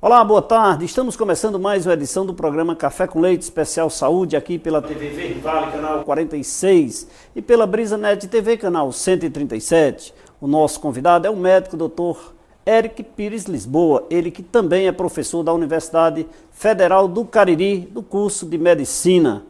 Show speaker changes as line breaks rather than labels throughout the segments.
Olá, boa tarde. Estamos começando mais uma edição do programa Café com Leite Especial Saúde, aqui pela TV Verde Vale, canal 46, e pela Brisa Net TV, canal 137. O nosso convidado é o médico Dr. Eric Pires Lisboa, ele que também é professor da Universidade Federal do Cariri, do curso de Medicina.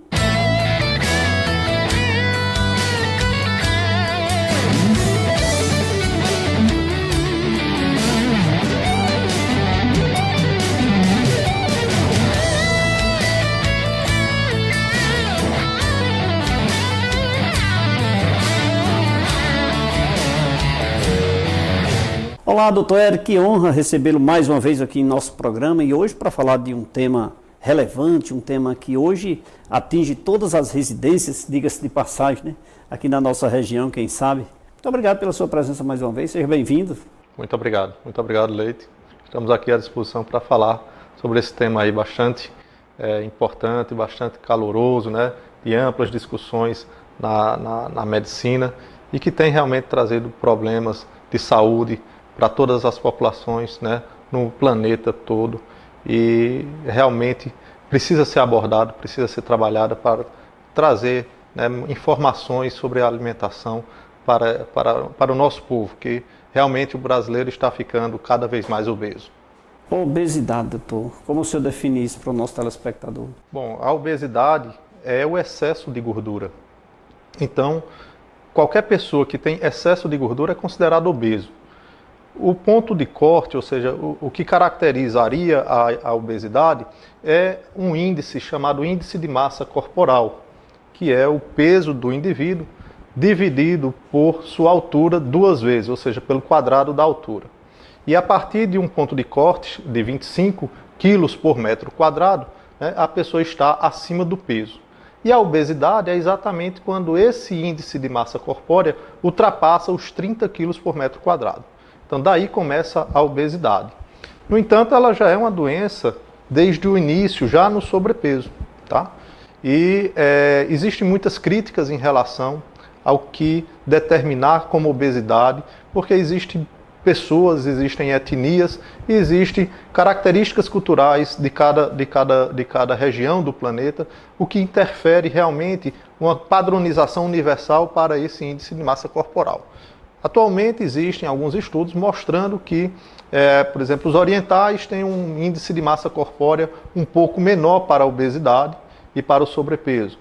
Olá, doutor Eric, que honra recebê-lo mais uma vez aqui em nosso programa e hoje para falar de um tema relevante, um tema que hoje atinge todas as residências, diga-se de passagem, né? Aqui na nossa região, quem sabe. Muito obrigado pela sua presença mais uma vez, seja bem-vindo.
Muito obrigado, Leite. Estamos aqui à disposição para falar sobre esse tema aí bastante importante, bastante caloroso, né? De amplas discussões na medicina e que tem realmente trazido problemas de saúde para todas as populações, né, no planeta todo, e realmente precisa ser abordado, precisa ser trabalhado para trazer, né, informações sobre a alimentação para o nosso povo, que realmente o brasileiro está ficando cada vez mais obeso.
Obesidade, doutor, como o senhor define isso para o nosso telespectador?
Bom, a obesidade é o excesso de gordura. Então, qualquer pessoa que tem excesso de gordura é considerado obeso. O ponto de corte, ou seja, o que caracterizaria a obesidade é um índice chamado índice de massa corporal, que é o peso do indivíduo dividido por sua altura duas vezes, ou seja, pelo quadrado da altura. E a partir de um ponto de corte de 25 quilos por metro quadrado, né, a pessoa está acima do peso. E a obesidade é exatamente quando esse índice de massa corpórea ultrapassa os 30 quilos por metro quadrado. Então, daí começa a obesidade. No entanto, ela já é uma doença desde o início, já no sobrepeso, tá? E existem muitas críticas em relação ao que determinar como obesidade, porque existem pessoas, existem etnias, e existem características culturais de cada região do planeta, o que interfere realmente uma padronização universal para esse índice de massa corporal. Atualmente existem alguns estudos mostrando que, por exemplo, os orientais têm um índice de massa corpórea um pouco menor para a obesidade e para o sobrepeso.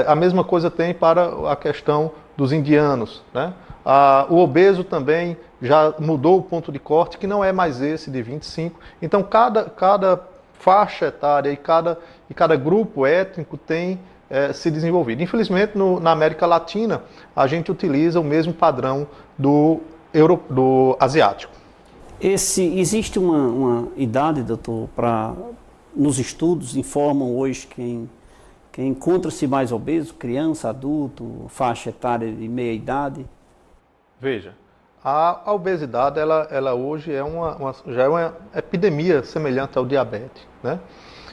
A mesma coisa tem para a questão dos indianos, né? O obeso também já mudou o ponto de corte, que não é mais esse de 25. Então, cada faixa etária e cada grupo étnico tem se desenvolvido. Infelizmente, na América Latina, a gente utiliza o mesmo padrão do asiático.
Existe uma idade, doutor, nos estudos informam hoje quem encontra-se mais obeso, criança, adulto, faixa etária de meia idade?
Veja, a obesidade ela hoje já é uma epidemia semelhante ao diabetes, né?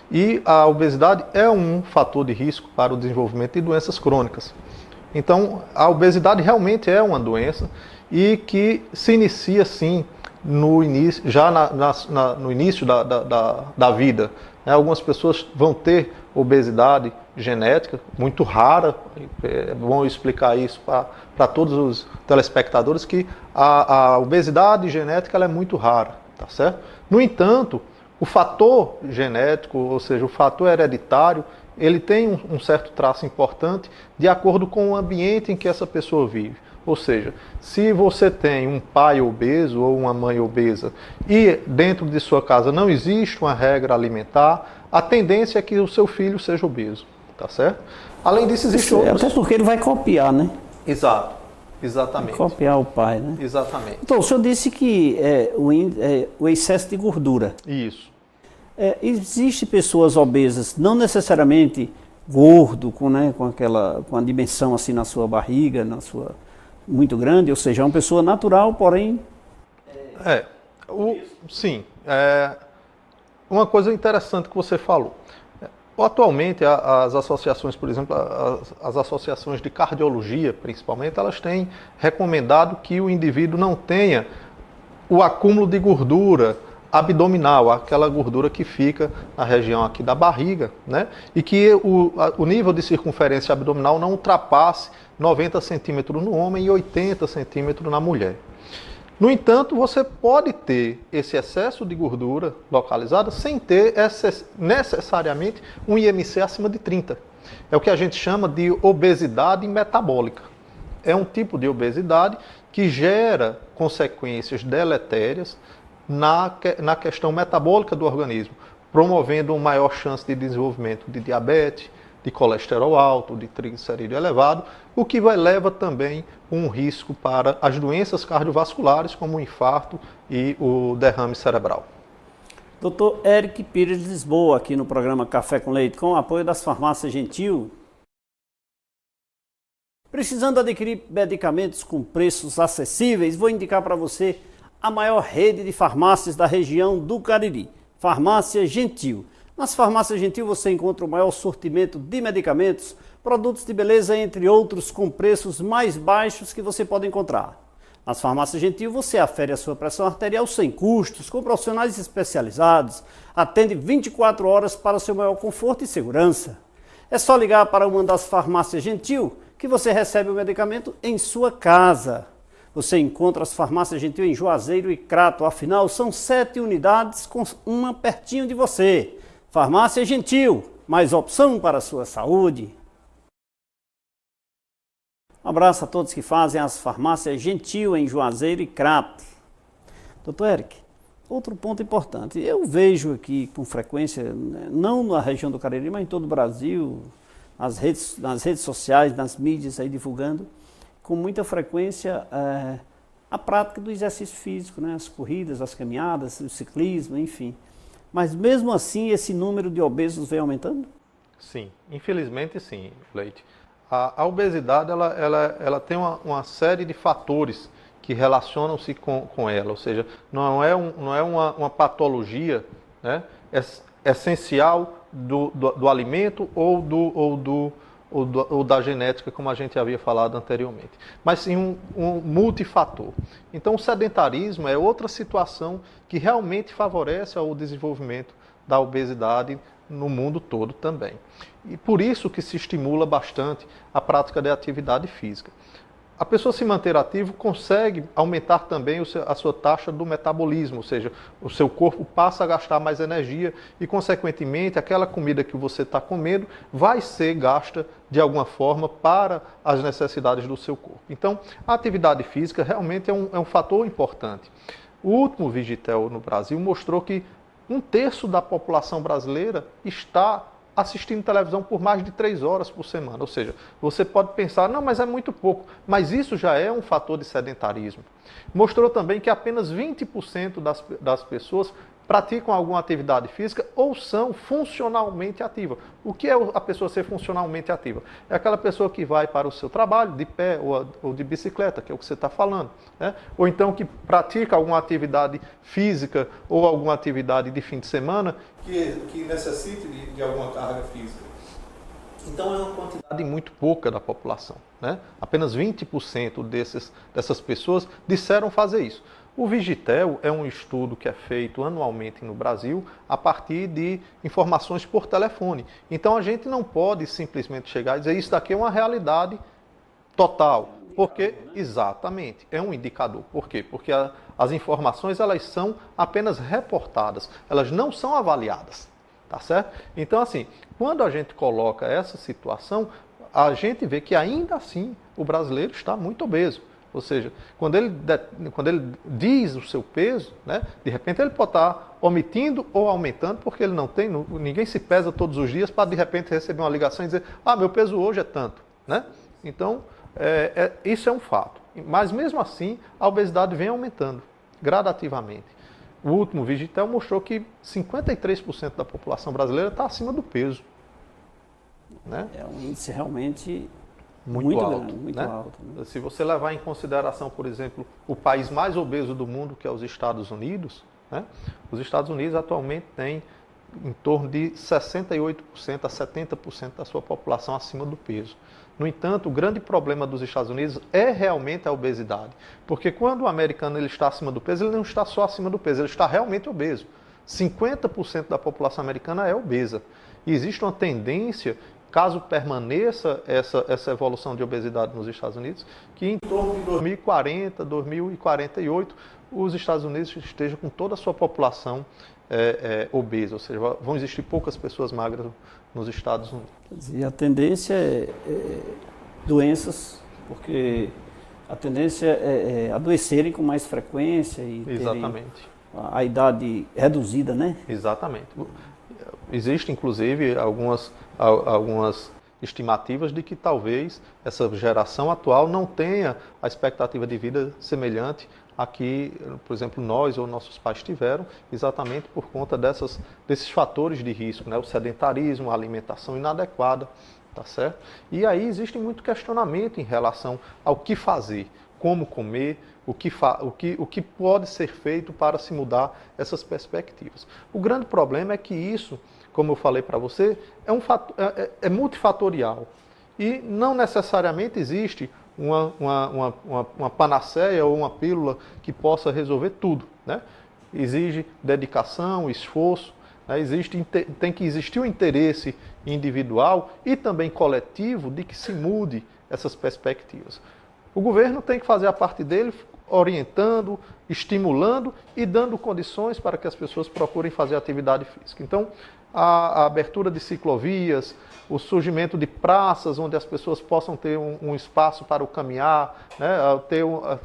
E a obesidade é um fator de risco para o desenvolvimento de doenças crônicas. Então, a obesidade realmente é uma doença e que se inicia, sim, no início, já no início da vida. Algumas pessoas vão ter obesidade genética, muito rara. É bom explicar isso para todos os telespectadores, que a obesidade genética ela é muito rara, tá certo? No entanto, o fator genético, ou seja, o fator hereditário, ele tem um certo traço importante de acordo com o ambiente em que essa pessoa vive. Ou seja, se você tem um pai obeso ou uma mãe obesa e dentro de sua casa não existe uma regra alimentar, a tendência é que o seu filho seja obeso, tá certo? Além disso, existe outros...
Até porque ele vai copiar, né?
Exatamente.
Vai copiar o pai, né?
Exatamente.
Então, o senhor disse que o excesso de gordura.
Isso.
Existem pessoas obesas, não necessariamente gordo, com a dimensão assim na sua barriga, muito grande, ou seja, é uma pessoa natural, porém...
Sim. Uma coisa interessante que você falou. Atualmente, as associações, por exemplo, as associações de cardiologia, principalmente, elas têm recomendado que o indivíduo não tenha o acúmulo de gordura abdominal, aquela gordura que fica na região aqui da barriga, né? E que o nível de circunferência abdominal não ultrapasse 90 centímetros no homem e 80 centímetros na mulher. No entanto, você pode ter esse excesso de gordura localizada sem ter necessariamente um IMC acima de 30. É o que a gente chama de obesidade metabólica. É um tipo de obesidade que gera consequências deletérias na questão metabólica do organismo, promovendo uma maior chance de desenvolvimento de diabetes, de colesterol alto, de triglicerídeo elevado, o que leva também um risco para as doenças cardiovasculares, como o infarto e o derrame cerebral.
Dr. Eric Pires de Lisboa, aqui no programa Café com Leite, com o apoio das farmácias Gentil. Precisando adquirir medicamentos com preços acessíveis, vou indicar para você a maior rede de farmácias da região do Cariri, Farmácia Gentil. Nas farmácias Gentil você encontra o maior sortimento de medicamentos, produtos de beleza, entre outros, com preços mais baixos que você pode encontrar. Nas farmácias Gentil você afere a sua pressão arterial sem custos, com profissionais especializados, atende 24 horas para o seu maior conforto e segurança. É só ligar para uma das farmácias Gentil que você recebe o medicamento em sua casa. Você encontra as farmácias Gentil em Juazeiro e Crato, afinal são 7 unidades com uma pertinho de você. Farmácia Gentil, mais opção para a sua saúde. Um abraço a todos que fazem as farmácias Gentil em Juazeiro e Crato. Doutor Eric, outro ponto importante. Eu vejo aqui com frequência, não na região do Cariri, mas em todo o Brasil, nas redes sociais, nas mídias aí divulgando, com muita frequência a prática do exercício físico, né? As corridas, as caminhadas, o ciclismo, enfim. Mas mesmo assim esse número de obesos vem aumentando?
Sim, infelizmente sim, Leite. A obesidade ela tem uma série de fatores que relacionam-se com ela, ou seja, não é uma patologia, né, essencial do alimento ou da genética, como a gente havia falado anteriormente, mas sim um multifator. Então o sedentarismo é outra situação que realmente favorece o desenvolvimento da obesidade no mundo todo também. E por isso que se estimula bastante a prática de atividade física. A pessoa se manter ativo consegue aumentar também a sua taxa do metabolismo, ou seja, o seu corpo passa a gastar mais energia e, consequentemente, aquela comida que você está comendo vai ser gasta de alguma forma para as necessidades do seu corpo. Então, a atividade física realmente é um fator importante. O último Vigitel no Brasil mostrou que 1/3 da população brasileira está assistindo televisão por mais de 3 horas por semana. Ou seja, você pode pensar, não, mas é muito pouco. Mas isso já é um fator de sedentarismo. Mostrou também que apenas 20% das pessoas praticam alguma atividade física ou são funcionalmente ativas. O que é a pessoa ser funcionalmente ativa? É aquela pessoa que vai para o seu trabalho de pé ou de bicicleta, que é o que você está falando, né? Ou então que pratica alguma atividade física ou alguma atividade de fim de semana que necessite de alguma carga física. Então é uma quantidade muito pouca da população, né? Apenas 20% dessas pessoas disseram fazer isso. O Vigitel é um estudo que é feito anualmente no Brasil a partir de informações por telefone. Então a gente não pode simplesmente chegar e dizer isso daqui é uma realidade total. Porque, exatamente, é um indicador. Por quê? Porque as informações elas são apenas reportadas, elas não são avaliadas. Tá certo? Então, assim, quando a gente coloca essa situação, a gente vê que ainda assim o brasileiro está muito obeso. Ou seja, quando ele diz o seu peso, né, de repente ele pode estar omitindo ou aumentando, porque ele não tem, ninguém se pesa todos os dias para de repente receber uma ligação e dizer, meu peso hoje é tanto. Né? Então, isso é um fato. Mas mesmo assim, a obesidade vem aumentando gradativamente. O último Vigitel mostrou que 53% da população brasileira está acima do peso. Né?
É um índice realmente
muito alto.
Grande, muito
né?
alto, né?
Se você levar em consideração, por exemplo, o país mais obeso do mundo, que é os Estados Unidos, né? Os Estados Unidos atualmente têm em torno de 68% a 70% da sua população acima do peso. No entanto, o grande problema dos Estados Unidos é realmente a obesidade. Porque quando o americano ele está acima do peso, ele não está só acima do peso, ele está realmente obeso. 50% da população americana é obesa. E existe uma tendência, caso permaneça essa evolução de obesidade nos Estados Unidos, que em torno de 2040, 2048, os Estados Unidos estejam com toda a sua população obesa, ou seja, vão existir poucas pessoas magras nos Estados Unidos.
E a tendência é doenças, porque a tendência é adoecerem com mais frequência e
Exatamente.
A idade reduzida, né?
Exatamente. Existem, inclusive, algumas estimativas de que talvez essa geração atual não tenha a expectativa de vida semelhante a que, por exemplo, nós ou nossos pais tiveram, exatamente por conta desses fatores de risco, né? O sedentarismo, a alimentação inadequada, tá certo? E aí existe muito questionamento em relação ao que fazer, como comer, o que pode ser feito para se mudar essas perspectivas. O grande problema é que isso, como eu falei para você, é multifatorial e não necessariamente existe uma panaceia ou uma pílula que possa resolver tudo, né? Exige dedicação, esforço, né? Tem que existir um interesse individual e também coletivo de que se mude essas perspectivas. O governo tem que fazer a parte dele, orientando, estimulando e dando condições para que as pessoas procurem fazer atividade física. Então, a abertura de ciclovias, o surgimento de praças onde as pessoas possam ter um espaço para o caminhar, né,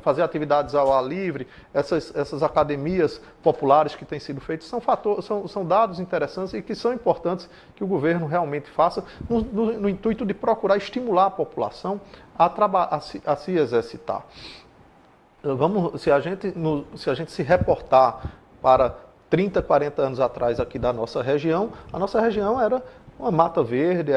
fazer atividades ao ar livre, essas academias populares que têm sido feitas, são dados interessantes e que são importantes que o governo realmente faça no intuito de procurar estimular a população a se exercitar. Se a gente se reportar para 30, 40 anos atrás aqui da nossa região, a nossa região era uma mata verde,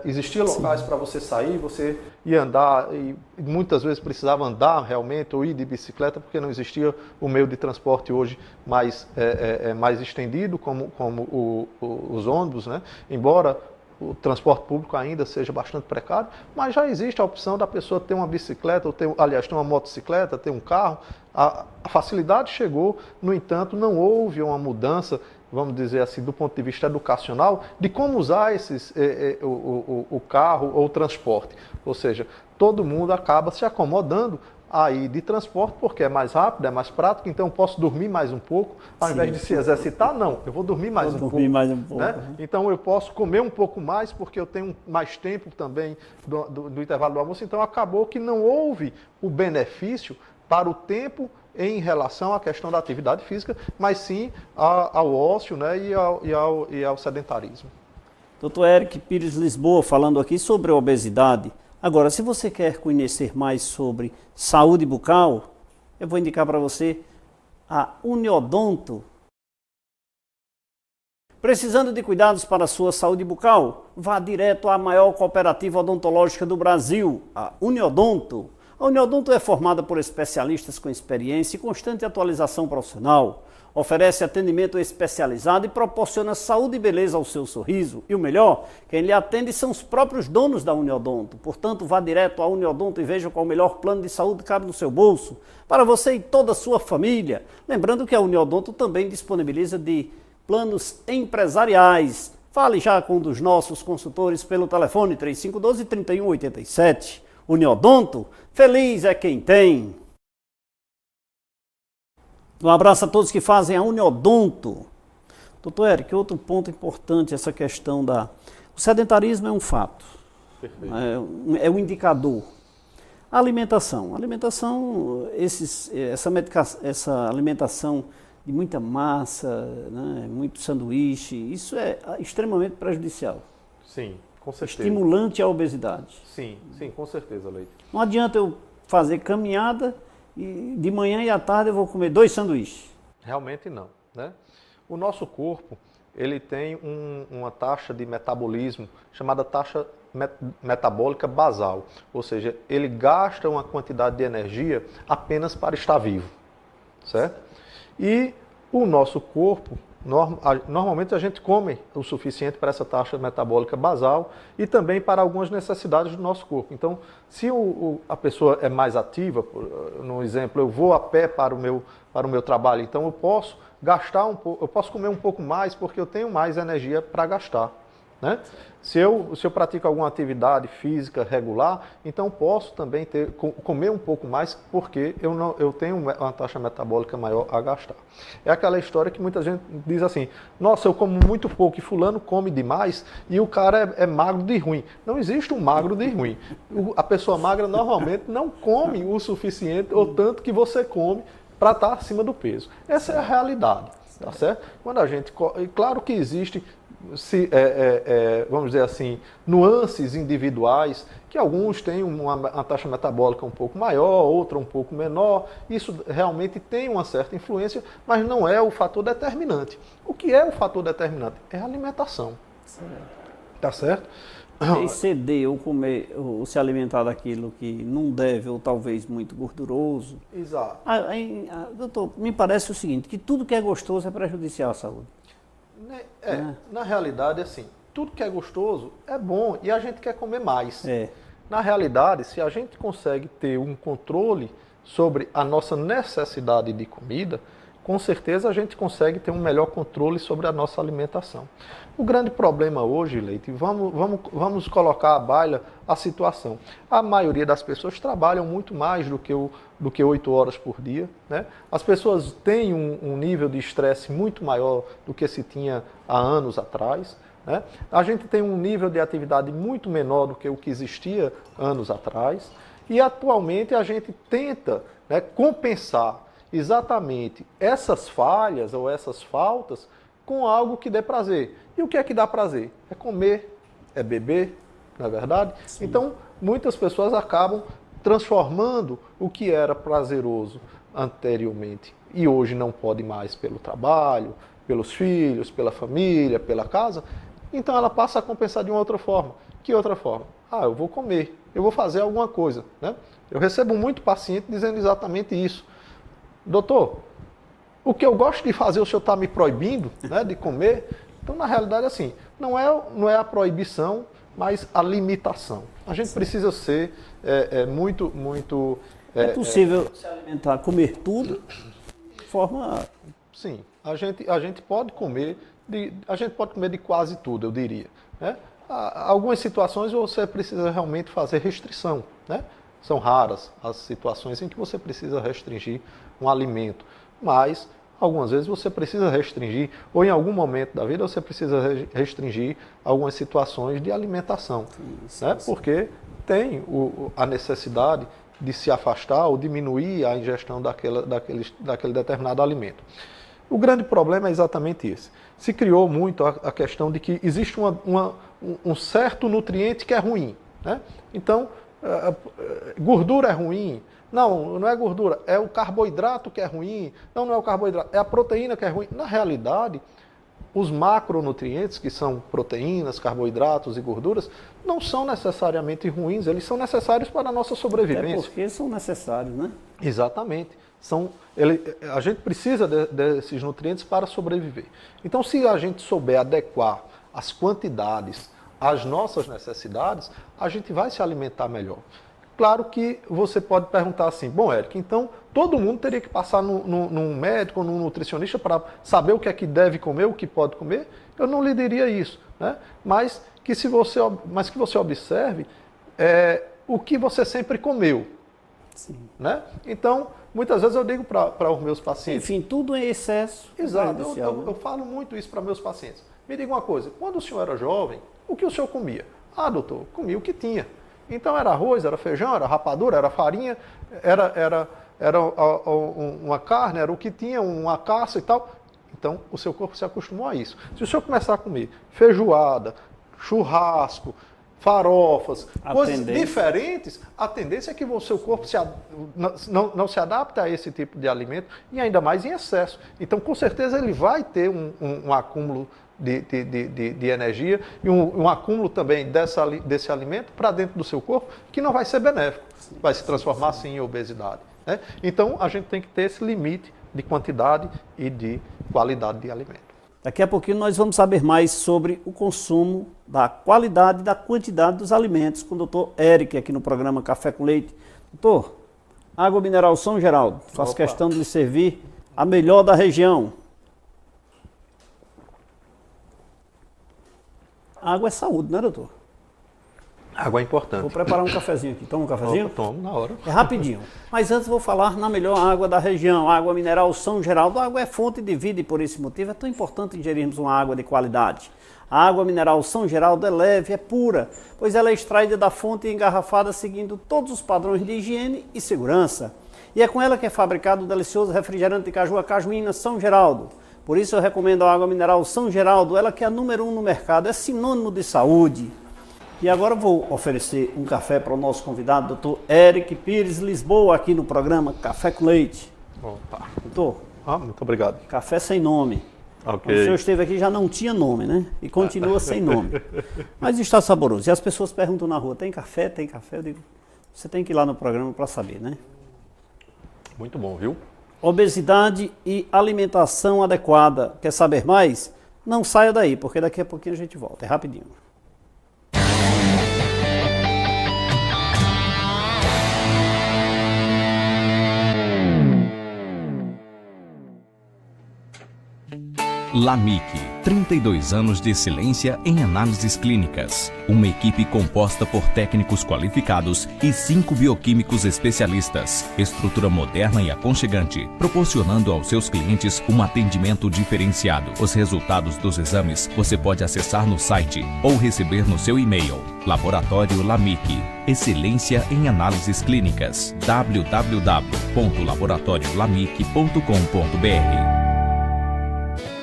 existia locais para você sair, você ia andar e muitas vezes precisava andar realmente ou ir de bicicleta porque não existia o meio de transporte hoje mais estendido como os ônibus, né? Embora o transporte público ainda seja bastante precário, mas já existe a opção da pessoa ter uma bicicleta, ter uma motocicleta, ter um carro. A facilidade chegou, no entanto, não houve uma mudança, vamos dizer assim, do ponto de vista educacional, de como usar o carro ou o transporte. Ou seja, todo mundo acaba se acomodando aí de transporte, porque é mais rápido, é mais prático, então eu posso dormir mais um pouco, ao invés de se exercitar, não, eu vou dormir mais um pouco. Né? Então eu posso comer um pouco mais, porque eu tenho mais tempo também do intervalo do almoço, então acabou que não houve o benefício para o tempo em relação à questão da atividade física, mas sim ao ócio, né, e ao sedentarismo.
Dr. Eric Pires Lisboa falando aqui sobre a obesidade. Agora, se você quer conhecer mais sobre saúde bucal, eu vou indicar para você a Uniodonto. Precisando de cuidados para a sua saúde bucal? Vá direto à maior cooperativa odontológica do Brasil, a Uniodonto. A Uniodonto é formada por especialistas com experiência e constante atualização profissional. Oferece atendimento especializado e proporciona saúde e beleza ao seu sorriso. E o melhor, quem lhe atende são os próprios donos da Uniodonto. Portanto, vá direto à Uniodonto e veja qual o melhor plano de saúde cabe no seu bolso, para você e toda a sua família. Lembrando que a Uniodonto também disponibiliza de planos empresariais. Fale já com um dos nossos consultores pelo telefone 3512-3187. Uniodonto, feliz é quem tem. Um abraço a todos que fazem a Uniodonto. Doutor Eric, outro ponto importante, essa questão o sedentarismo é um fato, é um indicador. A alimentação, essa alimentação de muita massa, né, muito sanduíche, isso é extremamente prejudicial.
Sim, com certeza.
Estimulante à obesidade.
Sim, com certeza, Leite.
Não adianta eu fazer caminhada e de manhã e à tarde eu vou comer 2 sanduíches.
Realmente não, né? O nosso corpo, ele tem uma taxa de metabolismo chamada taxa metabólica basal, ou seja, ele gasta uma quantidade de energia apenas para estar vivo, certo? E o nosso corpo, Normalmente a gente come o suficiente para essa taxa metabólica basal e também para algumas necessidades do nosso corpo. Então, se a pessoa é mais ativa, no exemplo, eu vou a pé para o meu trabalho, então eu posso gastar um pouco, eu posso comer um pouco mais porque eu tenho mais energia para gastar. Né? Se eu pratico alguma atividade física regular, então posso também comer um pouco mais porque eu tenho uma taxa metabólica maior a gastar. É aquela história que muita gente diz assim, nossa, eu como muito pouco e fulano come demais e o cara é magro de ruim. Não existe um magro de ruim. A pessoa magra normalmente não come o suficiente ou tanto que você come para estar acima do peso. Essa é a realidade. Tá certo? Quando a gente, claro que existe, vamos dizer assim, nuances individuais, que alguns têm uma taxa metabólica um pouco maior, outra um pouco menor, isso realmente tem uma certa influência, mas não é o fator determinante. O que é o fator determinante? É a alimentação. Tá certo?
Exceder ou comer, ou se alimentar daquilo que não deve, ou talvez muito gorduroso.
Exato.
Doutor, me parece o seguinte, que tudo que é gostoso é prejudicial à saúde.
Na realidade, assim, tudo que é gostoso é bom e a gente quer comer mais. Na realidade, se a gente consegue ter um controle sobre a nossa necessidade de comida, com certeza a gente consegue ter um melhor controle sobre a nossa alimentação. O grande problema hoje, Leite, vamos colocar à baila a situação. A maioria das pessoas trabalham muito mais do que 8 horas por dia. Né? As pessoas têm um nível de estresse muito maior do que se tinha há anos atrás. Né? A gente tem um nível de atividade muito menor do que o que existia anos atrás. E atualmente a gente tenta, né, compensar exatamente essas falhas ou essas faltas com algo que dê prazer. E o que é que dá prazer? É comer, é beber, não é verdade? Sim. Então, muitas pessoas acabam transformando o que era prazeroso anteriormente e hoje não pode mais pelo trabalho, pelos filhos, pela família, pela casa. Então ela passa a compensar de uma outra forma. Que outra forma? Eu vou comer, eu vou fazer alguma coisa. Né? Eu recebo muito paciente dizendo exatamente isso. Doutor, o que eu gosto de fazer, o senhor está me proibindo, né, de comer? Então, na realidade, assim, não é a proibição, mas a limitação. A gente precisa ser muito...
É possível se alimentar, comer tudo de forma...
Sim, a gente pode comer de quase tudo, eu diria. Né? Algumas situações você precisa realmente fazer restrição, né? São raras as situações em que você precisa restringir um alimento, mas algumas vezes você precisa restringir, ou em algum momento da vida você precisa restringir algumas situações de alimentação, né? Porque tem a necessidade de se afastar ou diminuir a ingestão daquele determinado alimento. O grande problema é exatamente esse. Se criou muito a questão de que existe um certo nutriente que é ruim, né? Então, gordura é ruim. Não é gordura, é o carboidrato que é ruim. Não é o carboidrato, é a proteína que é ruim. Na realidade, os macronutrientes, que são proteínas, carboidratos e gorduras, não são necessariamente ruins, eles são necessários para a nossa sobrevivência.
É porque são necessários, né?
Exatamente. A gente precisa desses nutrientes para sobreviver. Então, se a gente souber adequar as quantidades às nossas necessidades, a gente vai se alimentar melhor. Claro que você pode perguntar assim, bom, Érico, então todo mundo teria que passar num médico ou num nutricionista para saber o que é que deve comer, o que pode comer? Eu não lhe diria isso, né? Mas que você observe o que você sempre comeu. Sim. Né? Então, muitas vezes eu digo para os meus pacientes...
Enfim, tudo em excesso.
Exato, eu falo muito isso para meus pacientes. Me diga uma coisa, quando o senhor era jovem, o que o senhor comia? Doutor, comia o que tinha. Então era arroz, era feijão, era rapadura, era farinha, era uma carne, era o que tinha, uma caça e tal. Então o seu corpo se acostumou a isso. Se o senhor começar a comer feijoada, churrasco, farofas, coisas diferentes, a tendência é que o seu corpo não se adapte a esse tipo de alimento e ainda mais em excesso. Então com certeza ele vai ter um acúmulo de energia e um acúmulo também desse alimento para dentro do seu corpo que não vai ser benéfico, vai se transformar sim em obesidade. Né? Então a gente tem que ter esse limite de quantidade e de qualidade de alimento.
Daqui a pouquinho nós vamos saber mais sobre o consumo, da qualidade e da quantidade dos alimentos com o doutor Eric aqui no programa Café com Leite. Doutor, água mineral São Geraldo, faço questão de lhe servir a melhor da região. Água é saúde, né, doutor?
Água é importante.
Vou preparar um cafezinho aqui. Toma um cafezinho?
Tomo na hora.
É rapidinho. Mas antes vou falar na melhor água da região, água mineral São Geraldo. A água é fonte de vida e por esse motivo é tão importante ingerirmos uma água de qualidade. A água mineral São Geraldo é leve, é pura, pois ela é extraída da fonte e engarrafada seguindo todos os padrões de higiene e segurança. E é com ela que é fabricado o delicioso refrigerante de caju, a Cajuína São Geraldo. Por isso eu recomendo a água mineral São Geraldo, ela que é a número 1 no mercado, é sinônimo de saúde. E agora eu vou oferecer um café para o nosso convidado, doutor Eric Pires Lisboa, aqui no programa Café com Leite.
Opa.
Doutor,
muito obrigado.
café sem nome.
Ok.
Quando o senhor esteve aqui já não tinha nome, né? E continua sem nome. Mas está saboroso. E as pessoas perguntam na rua, tem café? Tem café? Eu digo, você tem que ir lá no programa para saber, né?
Muito bom, viu?
Obesidade e alimentação adequada. Quer saber mais? Não saia daí, porque daqui a pouquinho a gente volta. É rapidinho.
LAMIC, 32 anos de excelência em análises clínicas. Uma equipe composta por técnicos qualificados e 5 bioquímicos especialistas. Estrutura moderna e aconchegante, proporcionando aos seus clientes um atendimento diferenciado. Os resultados dos exames você pode acessar no site ou receber no seu e-mail. Laboratório LAMIC, excelência em análises clínicas. www.laboratoriolamic.com.br.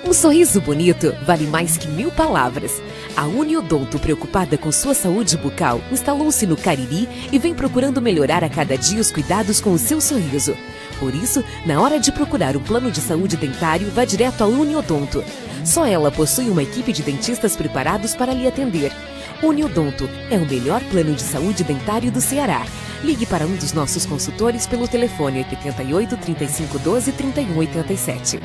Um sorriso bonito vale mais que 1000 palavras. A Uniodonto, preocupada com sua saúde bucal, instalou-se no Cariri e vem procurando melhorar a cada dia os cuidados com o seu sorriso. Por isso, na hora de procurar um plano de saúde dentário, vá direto à Uniodonto. Só ela possui uma equipe de dentistas preparados para lhe atender. Uniodonto é o melhor plano de saúde dentário do Ceará. Ligue para um dos nossos consultores pelo telefone 88 35 12 31 87.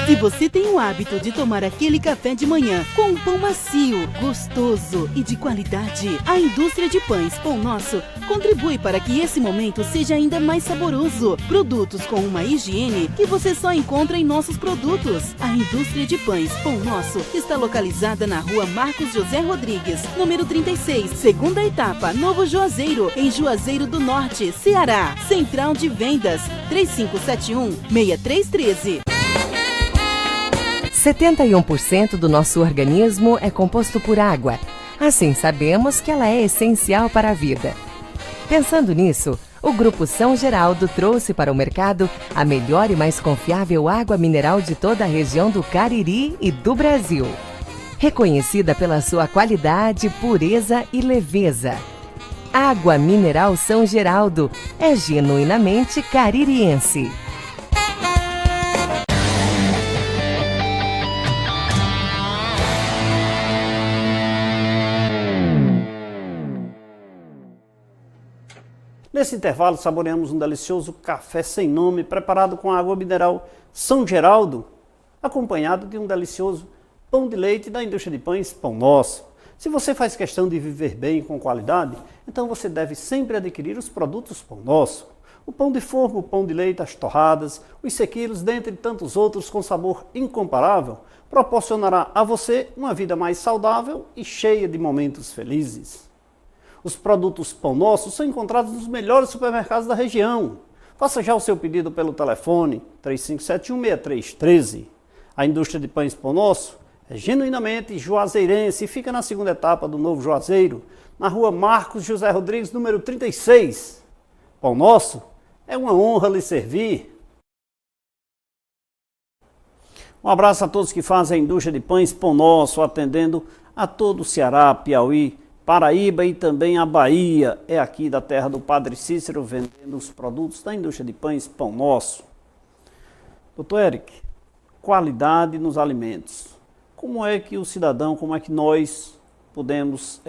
Se você tem o hábito de tomar aquele café de manhã com um pão macio, gostoso e de qualidade, a indústria de pães Pão Nosso contribui para que esse momento seja ainda mais saboroso. Produtos com uma higiene que você só encontra em nossos produtos. A indústria de pães Pão Nosso está localizada na rua Marcos José Rodrigues, número 36, segunda etapa, Novo Juazeiro, em Juazeiro do Norte, Ceará. Central de Vendas, 3571-6313.
71% do nosso organismo é composto por água. Assim, sabemos que ela é essencial para a vida. Pensando nisso, o Grupo São Geraldo trouxe para o mercado a melhor e mais confiável água mineral de toda a região do Cariri e do Brasil. Reconhecida pela sua qualidade, pureza e leveza. Água mineral São Geraldo é genuinamente caririense.
Nesse intervalo, saboreamos um delicioso café sem nome, preparado com água mineral São Geraldo, acompanhado de um delicioso pão de leite da indústria de pães Pão Nosso. Se você faz questão de viver bem e com qualidade, então você deve sempre adquirir os produtos Pão Nosso. O pão de forma, o pão de leite, as torradas, os sequilos, dentre tantos outros com sabor incomparável, proporcionará a você uma vida mais saudável e cheia de momentos felizes. Os produtos Pão Nosso são encontrados nos melhores supermercados da região. Faça já o seu pedido pelo telefone 3571-6313. A indústria de pães Pão Nosso é genuinamente juazeirense e fica na segunda etapa do Novo Juazeiro, na rua Marcos José Rodrigues, número 36. Pão Nosso, é uma honra lhe servir. Um abraço a todos que fazem a indústria de pães Pão Nosso, atendendo a todo o Ceará, Piauí, Paraíba e também a Bahia. É aqui da terra do Padre Cícero, vendendo os produtos da indústria de pães Pão Nosso. Doutor Eric, qualidade nos alimentos. Como é que o cidadão, como é que nós podemos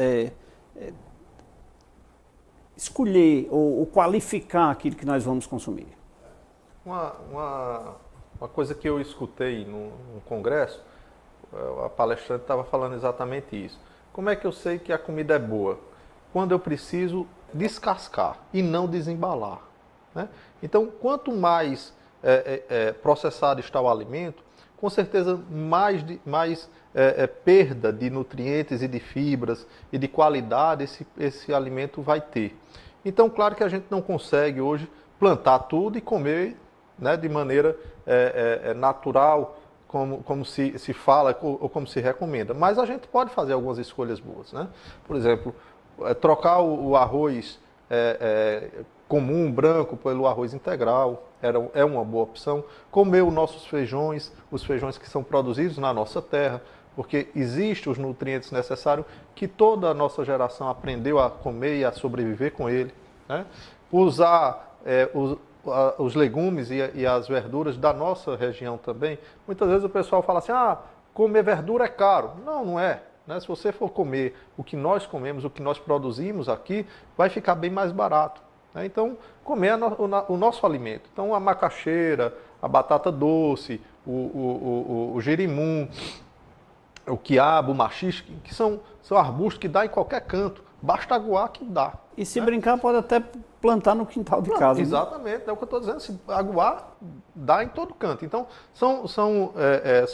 escolher ou qualificar aquilo que nós vamos consumir?
Uma uma coisa que eu escutei num congresso, a palestrante estava falando exatamente isso. Como é que eu sei que a comida é boa? Quando eu preciso descascar e não desembalar, né? Então, quanto mais processado está o alimento, com certeza mais perda de nutrientes e de fibras e de qualidade esse alimento vai ter. Então, claro que a gente não consegue hoje plantar tudo e comer, né, de maneira natural, como se fala ou como se recomenda. Mas a gente pode fazer algumas escolhas boas, né? Por exemplo, trocar o arroz comum, branco, pelo arroz integral, é uma boa opção. Comer os nossos feijões, os feijões que são produzidos na nossa terra, porque existem os nutrientes necessários que toda a nossa geração aprendeu a comer e a sobreviver com ele, né? Usar os legumes e as verduras da nossa região também. Muitas vezes o pessoal fala assim, comer verdura é caro. Não, não é. Né? Se você for comer o que nós comemos, o que nós produzimos aqui, vai ficar bem mais barato. Né? Então, comer o nosso alimento. Então, a macaxeira, a batata doce, o jerimum, o quiabo, o maxixe, que são arbustos que dá em qualquer canto. Basta aguar que dá.
E se brincar, pode até plantar no quintal de casa.
Exatamente, é o que eu estou dizendo. Se aguar, dá em todo canto. Então, são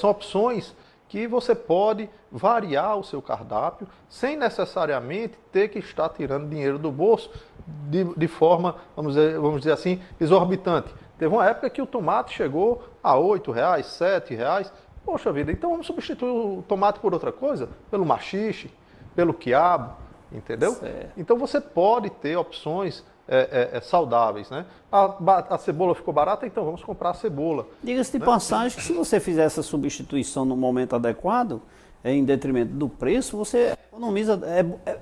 opções que você pode variar o seu cardápio sem necessariamente ter que estar tirando dinheiro do bolso de forma, vamos dizer assim, exorbitante. Teve uma época que o tomate chegou a R$8, R$7. Poxa vida, então vamos substituir o tomate por outra coisa? Pelo maxixe, pelo quiabo, entendeu? Certo. Então você pode ter opções saudáveis, né? A cebola ficou barata, então vamos comprar a cebola.
Diga-se de passagem que se você fizer essa substituição no momento adequado, em detrimento do preço, você economiza,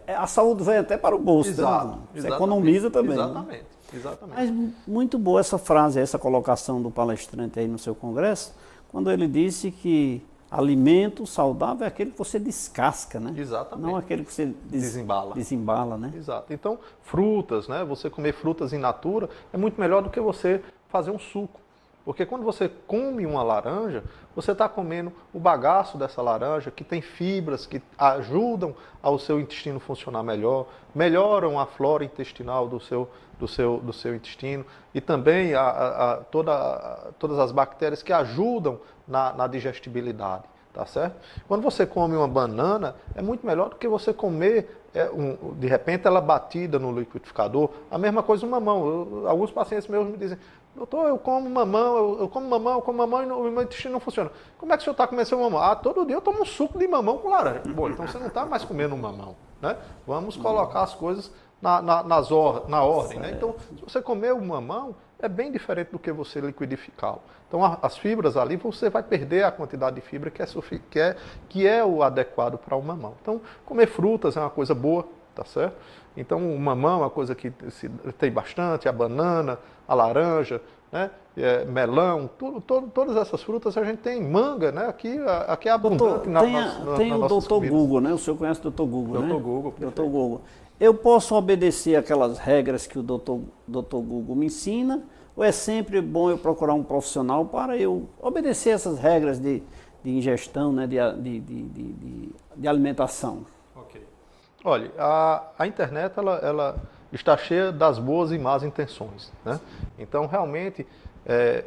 a saúde vai até para o bolso.
Exato.
Você economiza também.
Exatamente.
Né?
Exatamente.
Mas muito boa essa frase, essa colocação do palestrante aí no seu congresso, quando ele disse que alimento saudável é aquele que você descasca, né?
Exatamente.
Não aquele que você desembala, né?
Exato. Então, frutas, né? Você comer frutas in natura é muito melhor do que você fazer um suco. Porque quando você come uma laranja, você está comendo o bagaço dessa laranja, que tem fibras que ajudam ao seu intestino funcionar melhor, melhoram a flora intestinal do seu intestino e também todas as bactérias que ajudam na digestibilidade, tá certo? Quando você come uma banana, é muito melhor do que você comer, de repente, ela batida no liquidificador. A mesma coisa o mamão. Alguns pacientes meus me dizem, doutor, eu como mamão e o meu intestino não funciona. Como é que o senhor está comendo seu mamão? Todo dia eu tomo um suco de mamão com laranja. Bom, então você não está mais comendo um mamão, né? Vamos colocar as coisas na ordem, né? Então, se você comer o mamão, é bem diferente do que você liquidificá-lo. Então, as fibras ali, você vai perder a quantidade de fibra que é o adequado para o mamão. Então, comer frutas é uma coisa boa, tá certo? Então, o mamão é uma coisa que tem bastante, a banana, a laranja, né? Melão, todas essas frutas a gente tem. Manga, né? Aqui é abundante
tem o Dr. Google, né? O senhor conhece o Dr. Google, né?
Dr. Google,
Dr. Google. Eu posso obedecer aquelas regras que o Dr. Google me ensina, ou é sempre bom eu procurar um profissional para eu obedecer essas regras de ingestão, né? de alimentação?
Ok. Olha, a internet ela está cheia das boas e más intenções, né? Então, realmente,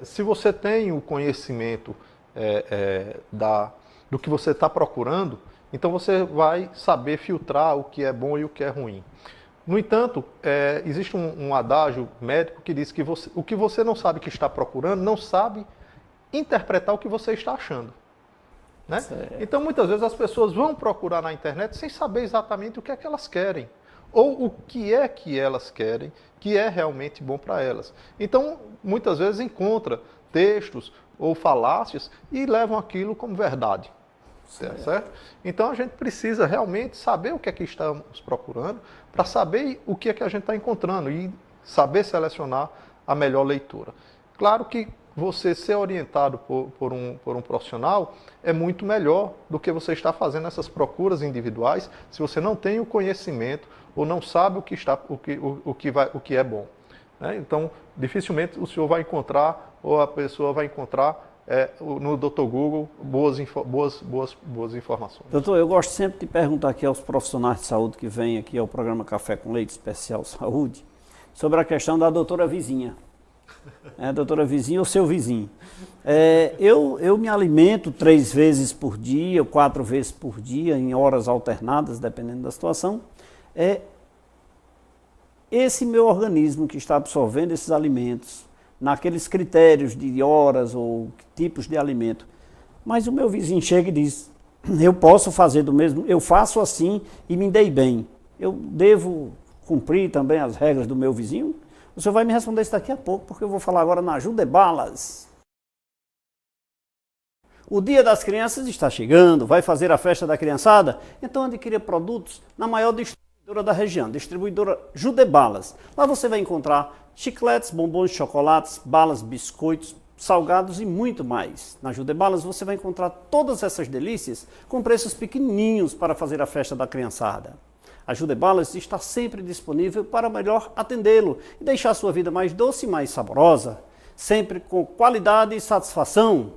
se você tem o conhecimento do que você está procurando, então você vai saber filtrar o que é bom e o que é ruim. No entanto, existe um adágio médico que diz que o que você não sabe que está procurando, não sabe interpretar o que você está achando. Né? Então, muitas vezes as pessoas vão procurar na internet sem saber exatamente o que é que elas querem. Ou o que é que elas querem, que é realmente bom para elas. Então, muitas vezes encontra textos ou falácias e levam aquilo como verdade. Certo? Então a gente precisa realmente saber o que é que estamos procurando para saber o que é que a gente está encontrando e saber selecionar a melhor leitura. Claro que você ser orientado por um profissional é muito melhor do que você estar fazendo essas procuras individuais se você não tem o conhecimento ou não sabe o que é bom. Né? Então, dificilmente o senhor vai encontrar ou a pessoa vai encontrar no Dr. Google boas informações.
Doutor, eu gosto sempre de perguntar aqui aos profissionais de saúde que vêm aqui ao programa Café com Leite Especial Saúde sobre a questão da doutora vizinha. Doutora vizinha ou seu vizinho. Eu me alimento 3 vezes por dia, 4 vezes por dia, em horas alternadas, dependendo da situação. Esse meu organismo que está absorvendo esses alimentos, naqueles critérios de horas ou tipos de alimento. Mas o meu vizinho chega e diz, eu posso fazer do mesmo, eu faço assim e me dei bem. Eu devo cumprir também as regras do meu vizinho? O senhor vai me responder isso daqui a pouco, porque eu vou falar agora na Judebalas. O Dia das Crianças está chegando, vai fazer a festa da criançada? Então adquira produtos na maior distribuidora da região, distribuidora Judebalas. Lá você vai encontrar chicletes, bombons, chocolates, balas, biscoitos, salgados e muito mais. Na Judebalas você vai encontrar todas essas delícias com preços pequenininhos para fazer a festa da criançada. A Judebalas está sempre disponível para melhor atendê-lo e deixar a sua vida mais doce e mais saborosa, sempre com qualidade e satisfação.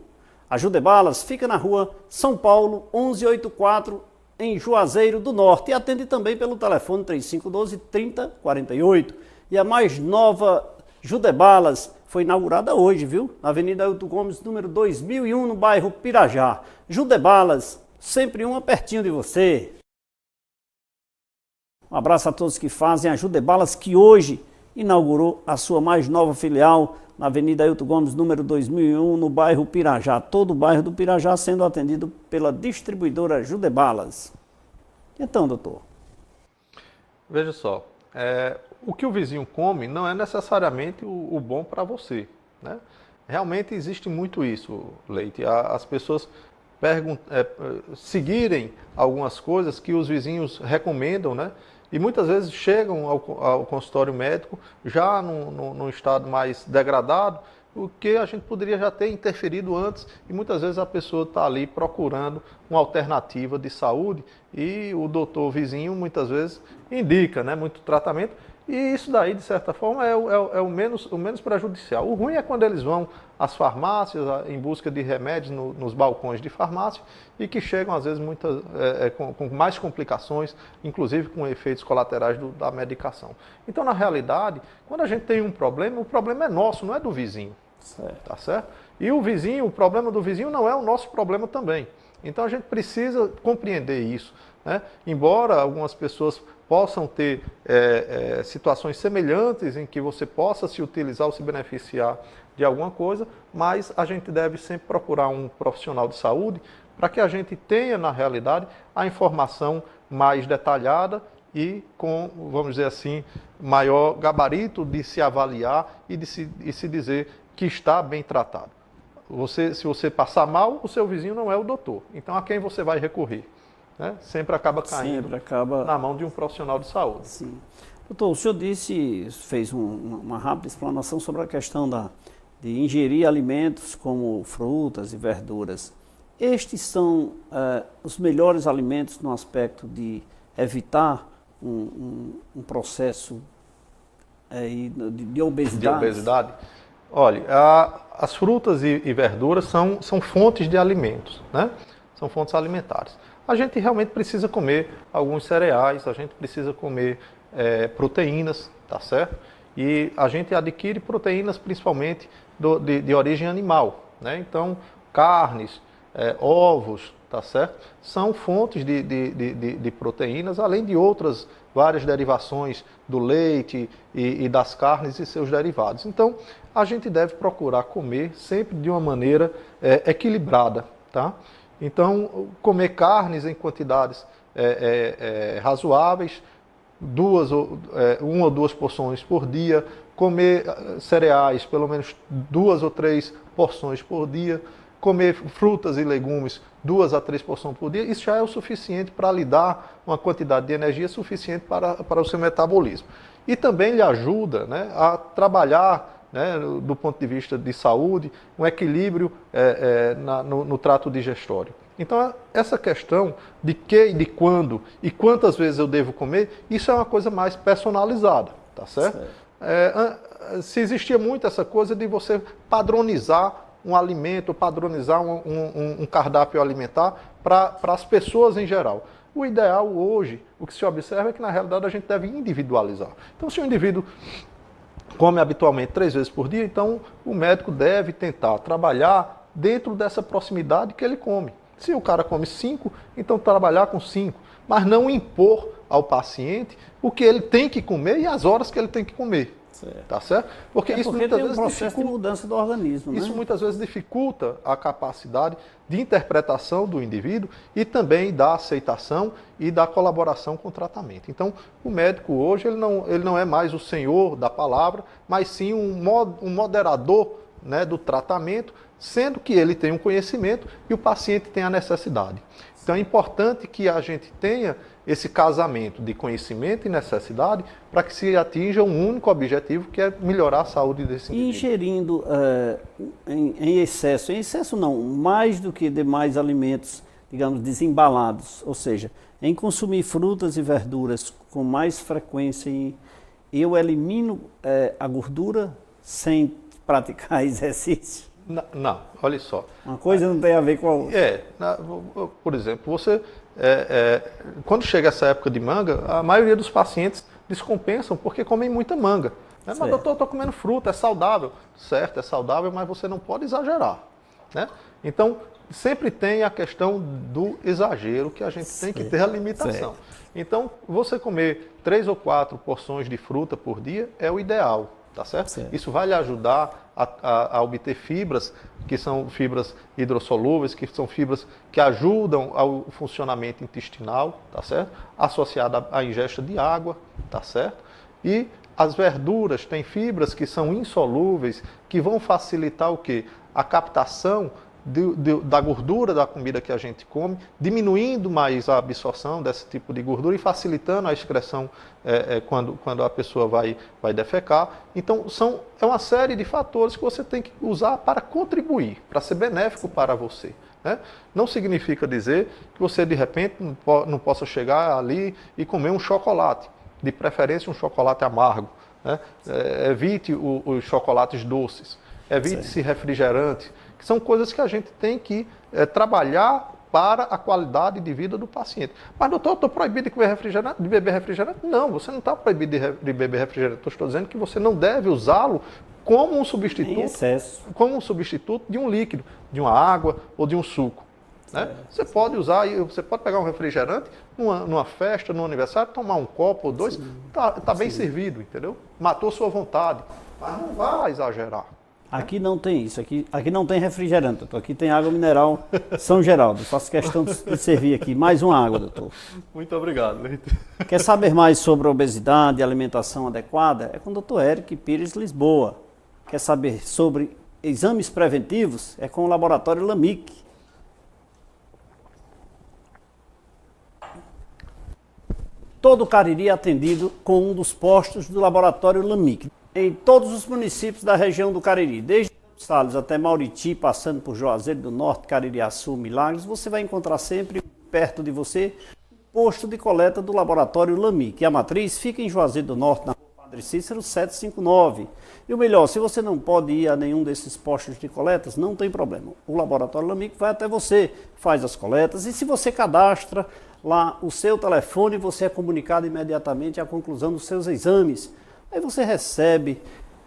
A Judebalas fica na rua São Paulo, 1184, em Juazeiro do Norte, e atende também pelo telefone 3512-3048. E a mais nova Judebalas foi inaugurada hoje, viu? Na Avenida Ailton Gomes, número 2001, no bairro Pirajá. Judebalas, sempre uma pertinho de você. Um abraço a todos que fazem a Judebalas, que hoje inaugurou a sua mais nova filial na Avenida Ailton Gomes, número 2001, no bairro Pirajá. Todo o bairro do Pirajá sendo atendido pela distribuidora Judebalas. Então, doutor?
Veja só, o que o vizinho come não é necessariamente o bom para você, né? Realmente existe muito isso, Leite. As pessoas seguirem algumas coisas que os vizinhos recomendam, né? E muitas vezes chegam ao consultório médico já num estado mais degradado, o que a gente poderia já ter interferido antes, e muitas vezes a pessoa está ali procurando uma alternativa de saúde e o doutor vizinho muitas vezes indica, né, muito tratamento, e isso daí, de certa forma, é o menos prejudicial. O ruim é quando eles vão às farmácias em busca de remédios nos balcões de farmácia e que chegam, às vezes, com mais complicações, inclusive com efeitos colaterais da medicação. Então, na realidade, quando a gente tem um problema, o problema é nosso, não é do vizinho.
Certo.
Tá certo? E o problema do vizinho não é o nosso problema também. Então, a gente precisa compreender isso, né? Embora algumas pessoas possam ter situações semelhantes em que você possa se utilizar ou se beneficiar de alguma coisa, mas a gente deve sempre procurar um profissional de saúde para que a gente tenha, na realidade, a informação mais detalhada e com, vamos dizer assim, maior gabarito de se avaliar e de se dizer que está bem tratado. Se você passar mal, o seu vizinho não é o doutor. Então, a quem você vai recorrer? Né? Sempre acaba caindo na mão de um profissional de saúde.
Sim. Doutor, o senhor fez uma rápida explanação sobre a questão de ingerir alimentos como frutas e verduras. Estes são os melhores alimentos no aspecto de evitar um processo de obesidade?
De obesidade? Olha, as frutas e verduras são fontes de alimentos, né? São fontes alimentares. A gente realmente precisa comer alguns cereais, a gente precisa comer proteínas, tá certo? E a gente adquire proteínas principalmente de origem animal, né? Então, carnes, ovos, tá certo? São fontes de proteínas, além de outras várias derivações do leite e das carnes e seus derivados. Então, a gente deve procurar comer sempre de uma maneira equilibrada, tá? Então, comer carnes em quantidades razoáveis, uma ou duas porções por dia, comer cereais, pelo menos 2 ou 3 porções por dia, comer frutas e legumes 2 a 3 porções por dia, isso já é o suficiente para lhe dar uma quantidade de energia suficiente para o seu metabolismo. E também lhe ajuda, né, a trabalhar, né, do ponto de vista de saúde, um equilíbrio no trato digestório. Então, essa questão de que e de quando e quantas vezes eu devo comer, isso é uma coisa mais personalizada, tá certo? Se existia muito essa coisa de você padronizar um alimento, padronizar um cardápio alimentar para as pessoas em geral. O ideal hoje, o que se observa é que na realidade a gente deve individualizar. Então, se o indivíduo come habitualmente 3 vezes por dia, então o médico deve tentar trabalhar dentro dessa proximidade que ele come. Se o cara come 5, então trabalhar com 5, mas não impor ao paciente o que ele tem que comer e as horas que ele tem que comer. Certo. Tá certo? Porque isso
muitas vezes tem um processo de mudança do organismo.
Isso
né?
muitas vezes dificulta a capacidade de interpretação do indivíduo e também da aceitação e da colaboração com o tratamento. Então, o médico hoje ele não é mais o senhor da palavra, mas sim um moderador, né, do tratamento, sendo que ele tem um conhecimento e o paciente tem a necessidade. Então é importante que a gente tenha esse casamento de conhecimento e necessidade para que se atinja um único objetivo, que é melhorar a saúde desse indivíduo.
Ingerindo em excesso não, mais do que demais alimentos, digamos, desembalados, ou seja, em consumir frutas e verduras com mais frequência, eu elimino a gordura sem praticar exercício.
Não, olha só.
Uma coisa não tem a ver com a outra.
Por exemplo, você, quando chega essa época de manga, a maioria dos pacientes descompensam porque comem muita manga. Mas, doutor, eu estou comendo fruta, é saudável. Certo, é saudável, mas você não pode exagerar. Né? Então, sempre tem a questão do exagero, que a gente tem que ter a limitação. Certo. Então, você comer 3 ou 4 porções de fruta por dia é o ideal. Tá certo? Certo. Isso vai lhe ajudar a obter fibras, que são fibras hidrossolúveis, que são fibras que ajudam ao funcionamento intestinal, tá certo? Associada à ingesta de água, tá certo? E as verduras têm fibras que são insolúveis, que vão facilitar o quê? A captação da gordura da comida que a gente come, diminuindo mais a absorção desse tipo de gordura e facilitando a excreção quando a pessoa vai defecar. Então, é uma série de fatores que você tem que usar para contribuir, para ser benéfico para você. Né? Não significa dizer que você, de repente, não possa chegar ali e comer um chocolate, de preferência um chocolate amargo. Né? Evite os chocolates doces, evite-se refrigerante, que são coisas que a gente tem que trabalhar para a qualidade de vida do paciente. Mas, doutor, eu estou proibido de beber refrigerante? Não, você não está proibido de beber refrigerante. Eu estou dizendo que você não deve usá-lo como um substituto de um líquido, de uma água ou de um suco. Né? Você pode usar, você pode pegar um refrigerante numa festa, num aniversário, tomar um copo ou 2, tá bem servido, entendeu? Matou sua vontade, mas não vai exagerar.
Aqui não tem isso, aqui não tem refrigerante, doutor. Aqui tem água mineral São Geraldo. Faço questão de servir aqui mais uma água, doutor.
Muito obrigado, Leite.
Quer saber mais sobre obesidade e alimentação adequada? É com o doutor Eric Pires Lisboa. Quer saber sobre exames preventivos? É com o laboratório Lamic. Todo o Cariri é atendido com um dos postos do laboratório Lamic. Em todos os municípios da região do Cariri, desde Salles até Mauriti, passando por Juazeiro do Norte, Caririaçu, Milagres, você vai encontrar sempre perto de você um posto de coleta do laboratório Lamic. E a matriz fica em Juazeiro do Norte, na rua Padre Cícero 759. E o melhor, se você não pode ir a nenhum desses postos de coletas, não tem problema. O laboratório Lamic vai até você, faz as coletas e se você cadastra lá o seu telefone, você é comunicado imediatamente à conclusão dos seus exames. Aí você recebe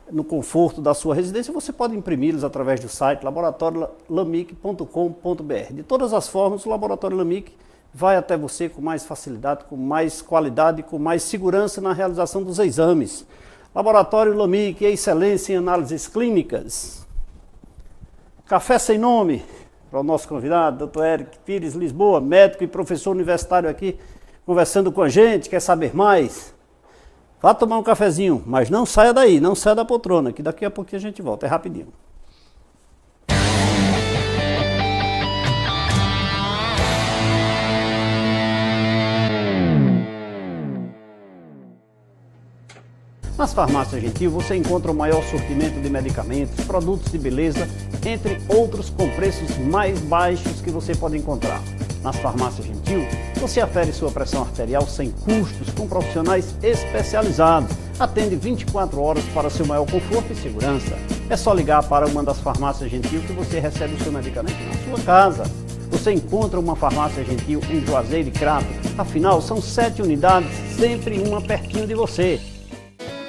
no conforto da sua residência, você pode imprimi-los através do site laboratoriolamic.com.br. De todas as formas, o Laboratório Lamic vai até você com mais facilidade, com mais qualidade, com mais segurança na realização dos exames. Laboratório Lamic, excelência em análises clínicas. Café sem nome para o nosso convidado, doutor Eric Pires Lisboa, médico e professor universitário aqui, conversando com a gente, quer saber mais? Vá tomar um cafezinho, mas não saia daí, não saia da poltrona, que daqui a pouquinho a gente volta, é rapidinho. Nas farmácias Gentil você encontra o maior sortimento de medicamentos, produtos de beleza, entre outros com preços mais baixos que você pode encontrar. Nas farmácias Gentil, você afere sua pressão arterial sem custos, com profissionais especializados. Atende 24 horas para seu maior conforto e segurança. É só ligar para uma das farmácias Gentil que você recebe o seu medicamento na sua casa. Você encontra uma farmácia Gentil em Juazeiro e Crato. Afinal, são 7 unidades, sempre uma pertinho de você.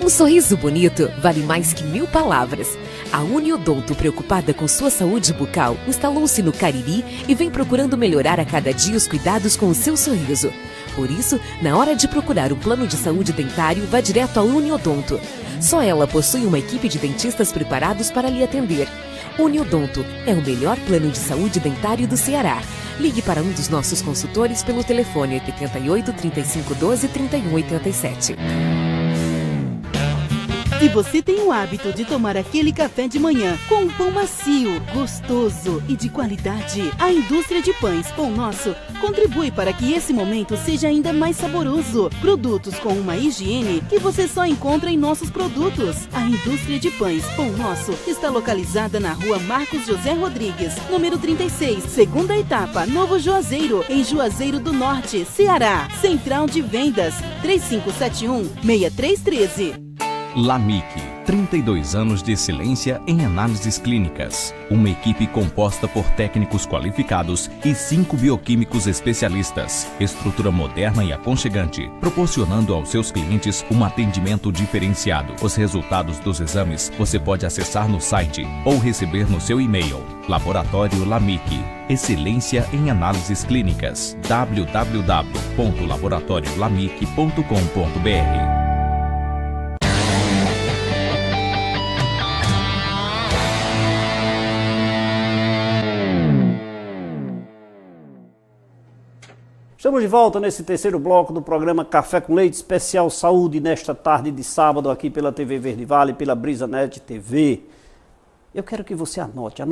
Um sorriso bonito vale mais que 1000 palavras. A Uniodonto, preocupada com sua saúde bucal, instalou-se no Cariri e vem procurando melhorar a cada dia os cuidados com o seu sorriso. Por isso, na hora de procurar um plano de saúde dentário, vá direto à Uniodonto. Só ela possui uma equipe de dentistas preparados para lhe atender. Uniodonto é o melhor plano de saúde dentário do Ceará. Ligue para um dos nossos consultores pelo telefone 88 35 12 31 87.
Se você tem o hábito de tomar aquele café de manhã com um pão macio, gostoso e de qualidade, a indústria de pães Pão Nosso contribui para que esse momento seja ainda mais saboroso. Produtos com uma higiene que você só encontra em nossos produtos. A indústria de pães Pão Nosso está localizada na rua Marcos José Rodrigues, número 36, segunda etapa, Novo Juazeiro, em Juazeiro do Norte, Ceará. Central de Vendas, 3571-6313.
LAMIC, 32 anos de excelência em análises clínicas. Uma equipe composta por técnicos qualificados e 5 bioquímicos especialistas. Estrutura moderna e aconchegante, proporcionando aos seus clientes um atendimento diferenciado. Os resultados dos exames você pode acessar no site ou receber no seu e-mail. Laboratório LAMIC, excelência em análises clínicas. www.laboratoriolamic.com.br.
Estamos de volta nesse terceiro bloco do programa Café com Leite, especial saúde, nesta tarde de sábado aqui pela TV Verde Vale, pela BrisaNet TV. Eu quero que você anote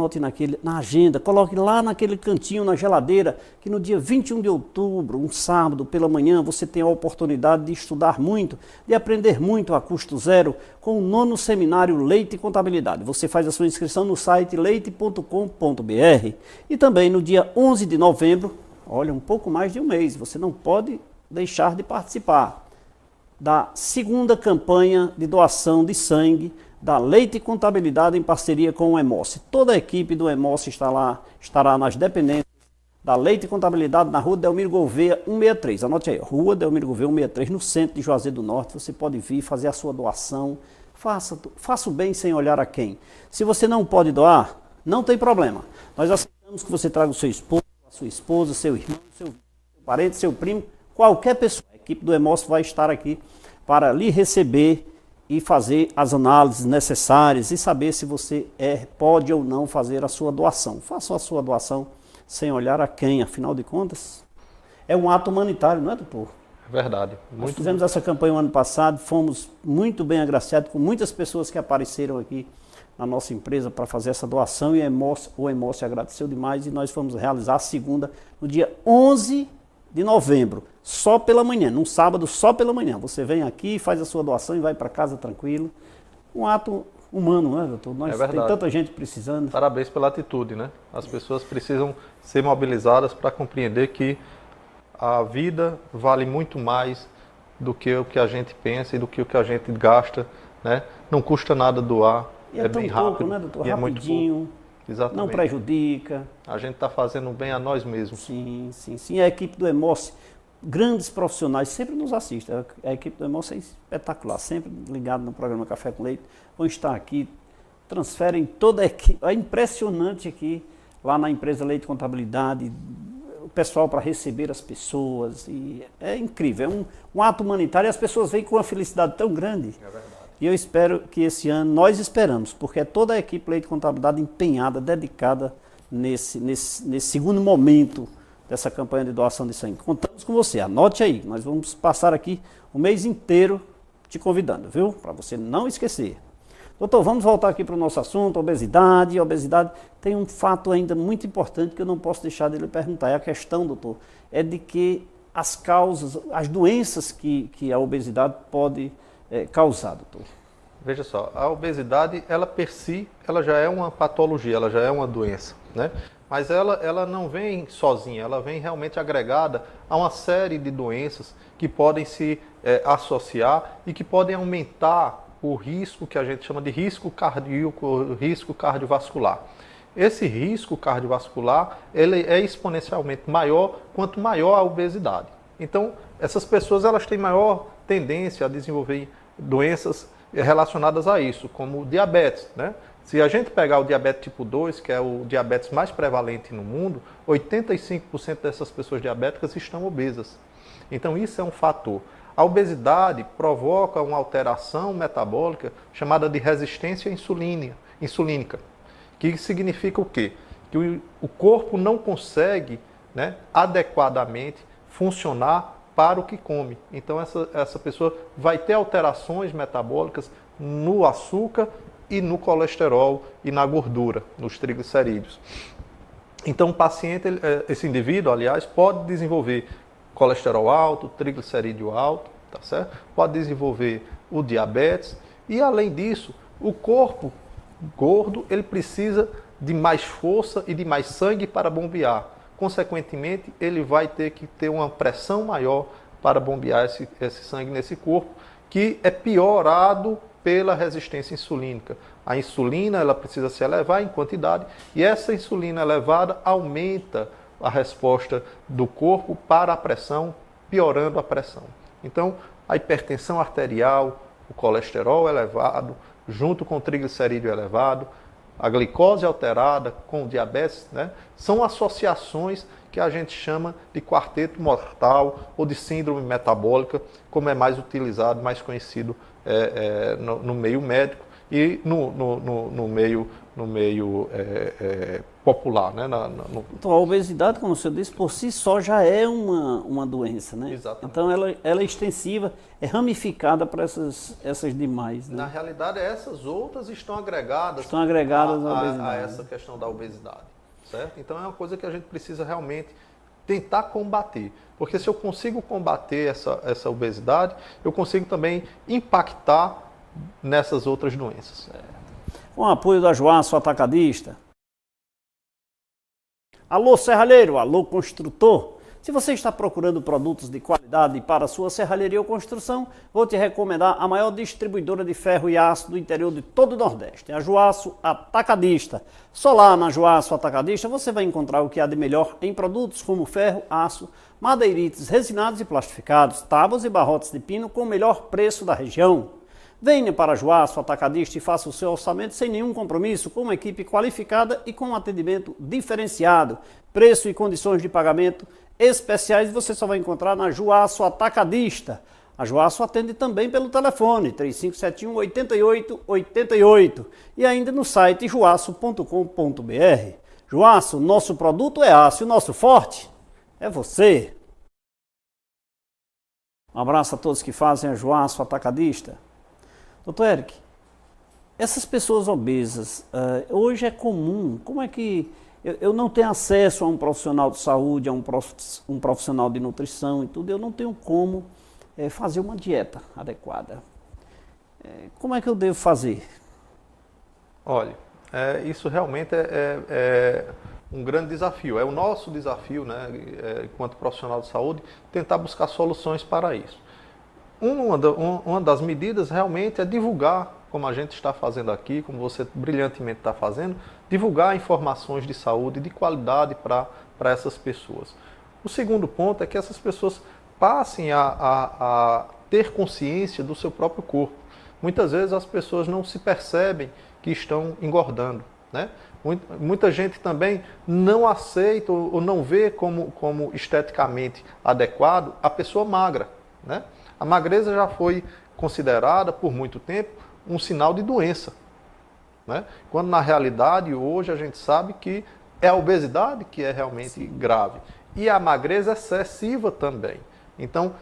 na agenda, coloque lá naquele cantinho, na geladeira, que no dia 21 de outubro, um sábado pela manhã, você tem a oportunidade de estudar muito, de aprender muito a custo zero com o 9º Seminário Leite e Contabilidade. Você faz a sua inscrição no site leite.com.br e também no dia 11 de novembro, olha, um pouco mais de um mês, você não pode deixar de participar da segunda campanha de doação de sangue da Leite e Contabilidade em parceria com o Emoce. Toda a equipe do Emoce estará nas dependências da Leite e Contabilidade na rua Delmiro Gouveia 163. Anote aí, rua Delmiro Gouveia 163, no centro de Juazeiro do Norte. Você pode vir fazer a sua doação. Faça o bem sem olhar a quem. Se você não pode doar, não tem problema. Nós aceitamos que você traga o seu esposo, a sua esposa, seu irmão, seu parente, seu primo, qualquer pessoa. A equipe do Emoce vai estar aqui para lhe receber e fazer as análises necessárias e saber se você pode ou não fazer a sua doação. Faça a sua doação sem olhar a quem, afinal de contas, é um ato humanitário, não é, doutor?
É verdade.
Nós fizemos essa campanha o ano passado, fomos muito bem agraciados com muitas pessoas que apareceram aqui na nossa empresa para fazer essa doação e o Emoce agradeceu demais e nós fomos realizar a segunda no dia 11 de novembro, só pela manhã, num sábado só pela manhã. Você vem aqui, faz a sua doação e vai para casa tranquilo. Um ato humano, não é, doutor? Tem tanta gente precisando.
Parabéns pela atitude, né? As pessoas precisam ser mobilizadas para compreender que a vida vale muito mais do que o que a gente pensa e do que o que a gente gasta, né? Não custa nada doar,
e é tão
bem
pouco,
rápido,
né, doutor?
e
Rapidinho.
É muito pouco. Exatamente.
Não prejudica.
A gente está fazendo bem a nós mesmos.
Sim, sim, sim. A equipe do Emoce, grandes profissionais, sempre nos assistem. A equipe do Emoce é espetacular, sempre ligado no programa Café com Leite. Vão estar aqui, transferem toda a equipe. É impressionante aqui, lá na empresa Leite e Contabilidade, o pessoal para receber as pessoas. E é incrível, é um ato humanitário e as pessoas vêm com uma felicidade tão grande. É verdade. E eu espero que esse ano, nós esperamos, porque é toda a equipe Leite e Contabilidade empenhada, dedicada nesse segundo momento dessa campanha de doação de sangue. Contamos com você, anote aí, nós vamos passar aqui o mês inteiro te convidando, viu? Para você não esquecer. Doutor, vamos voltar aqui para o nosso assunto, obesidade. A obesidade tem um fato ainda muito importante que eu não posso deixar de lhe perguntar. É a questão, doutor, é de que as causas, as doenças que a obesidade pode causar, doutor.
Veja só, a obesidade, ela per si, ela já é uma patologia, ela já é uma doença, né? Mas ela não vem sozinha, ela vem realmente agregada a uma série de doenças que podem se associar e que podem aumentar o risco que a gente chama de risco cardíaco, risco cardiovascular. Esse risco cardiovascular ele é exponencialmente maior quanto maior a obesidade. Então, essas pessoas elas têm maior tendência a desenvolver doenças relacionadas a isso, como o diabetes, né? Se a gente pegar o diabetes tipo 2, que é o diabetes mais prevalente no mundo, 85% dessas pessoas diabéticas estão obesas. Então, isso é um fator. A obesidade provoca uma alteração metabólica chamada de resistência insulínica, que significa o quê? Que o corpo não consegue, né, adequadamente funcionar para o que come. Então, essa pessoa vai ter alterações metabólicas no açúcar e no colesterol e na gordura, nos triglicerídeos. Então, o paciente, esse indivíduo, aliás, pode desenvolver colesterol alto, triglicerídeo alto, tá certo? Pode desenvolver o diabetes e, além disso, o corpo gordo, ele precisa de mais força e de mais sangue para bombear. Consequentemente, ele vai ter que ter uma pressão maior para bombear esse sangue nesse corpo, que é piorado pela resistência insulínica. A insulina ela precisa se elevar em quantidade e essa insulina elevada aumenta a resposta do corpo para a pressão, piorando a pressão. Então, a hipertensão arterial, o colesterol elevado, junto com o triglicerídeo elevado, a glicose alterada com o diabetes, né, são associações que a gente chama de quarteto mortal ou de síndrome metabólica, como é mais utilizado, mais conhecido no meio médico e no meio popular. Né,
Então, a obesidade, como o senhor disse, por si só já é uma doença, né?
Exatamente.
Então, ela é extensiva, é ramificada para essas demais. Né?
Na realidade, essas outras estão agregadas,
à obesidade.
A essa questão da obesidade. Certo? Então, é uma coisa que a gente precisa realmente tentar combater. Porque se eu consigo combater essa obesidade, eu consigo também impactar nessas outras doenças.
Com o apoio da Joaço Atacadista. Alô, serralheiro, alô, construtor. Se você está procurando produtos de qualidade para a sua serralheria ou construção, vou te recomendar a maior distribuidora de ferro e aço do interior de todo o Nordeste, a Joaço Atacadista. Só lá na Joaço Atacadista você vai encontrar o que há de melhor em produtos como ferro, aço, madeirites resinados e plastificados, tábuas e barrotes de pino com o melhor preço da região. Venha para a Joaço Atacadista e faça o seu orçamento sem nenhum compromisso, com uma equipe qualificada e com um atendimento diferenciado. Preço e condições de pagamento especiais você só vai encontrar na Joaço Atacadista. A Joaço atende também pelo telefone 3571-8888 e ainda no site joaço.com.br. Joaço, nosso produto é aço, o nosso forte é você. Um abraço a todos que fazem a Joaço Atacadista. Doutor Eric, essas pessoas obesas, hoje é comum, como é que eu não tenho acesso a um profissional de saúde, a um profissional de nutrição e tudo, eu não tenho como fazer uma dieta adequada. Como é que eu devo fazer?
Olha, isso realmente é um grande desafio, é o nosso desafio, né, enquanto profissional de saúde, tentar buscar soluções para isso. Uma das medidas realmente é divulgar, como a gente está fazendo aqui, como você brilhantemente está fazendo, divulgar informações de saúde de qualidade para essas pessoas. O segundo ponto é que essas pessoas passem a ter consciência do seu próprio corpo. Muitas vezes as pessoas não se percebem que estão engordando, né? Muita gente também não aceita ou não vê como esteticamente adequado a pessoa magra, né? A magreza já foi considerada por muito tempo um sinal de doença, né? Quando na realidade hoje a gente sabe que é a obesidade que é realmente grave e a magreza excessiva também. Então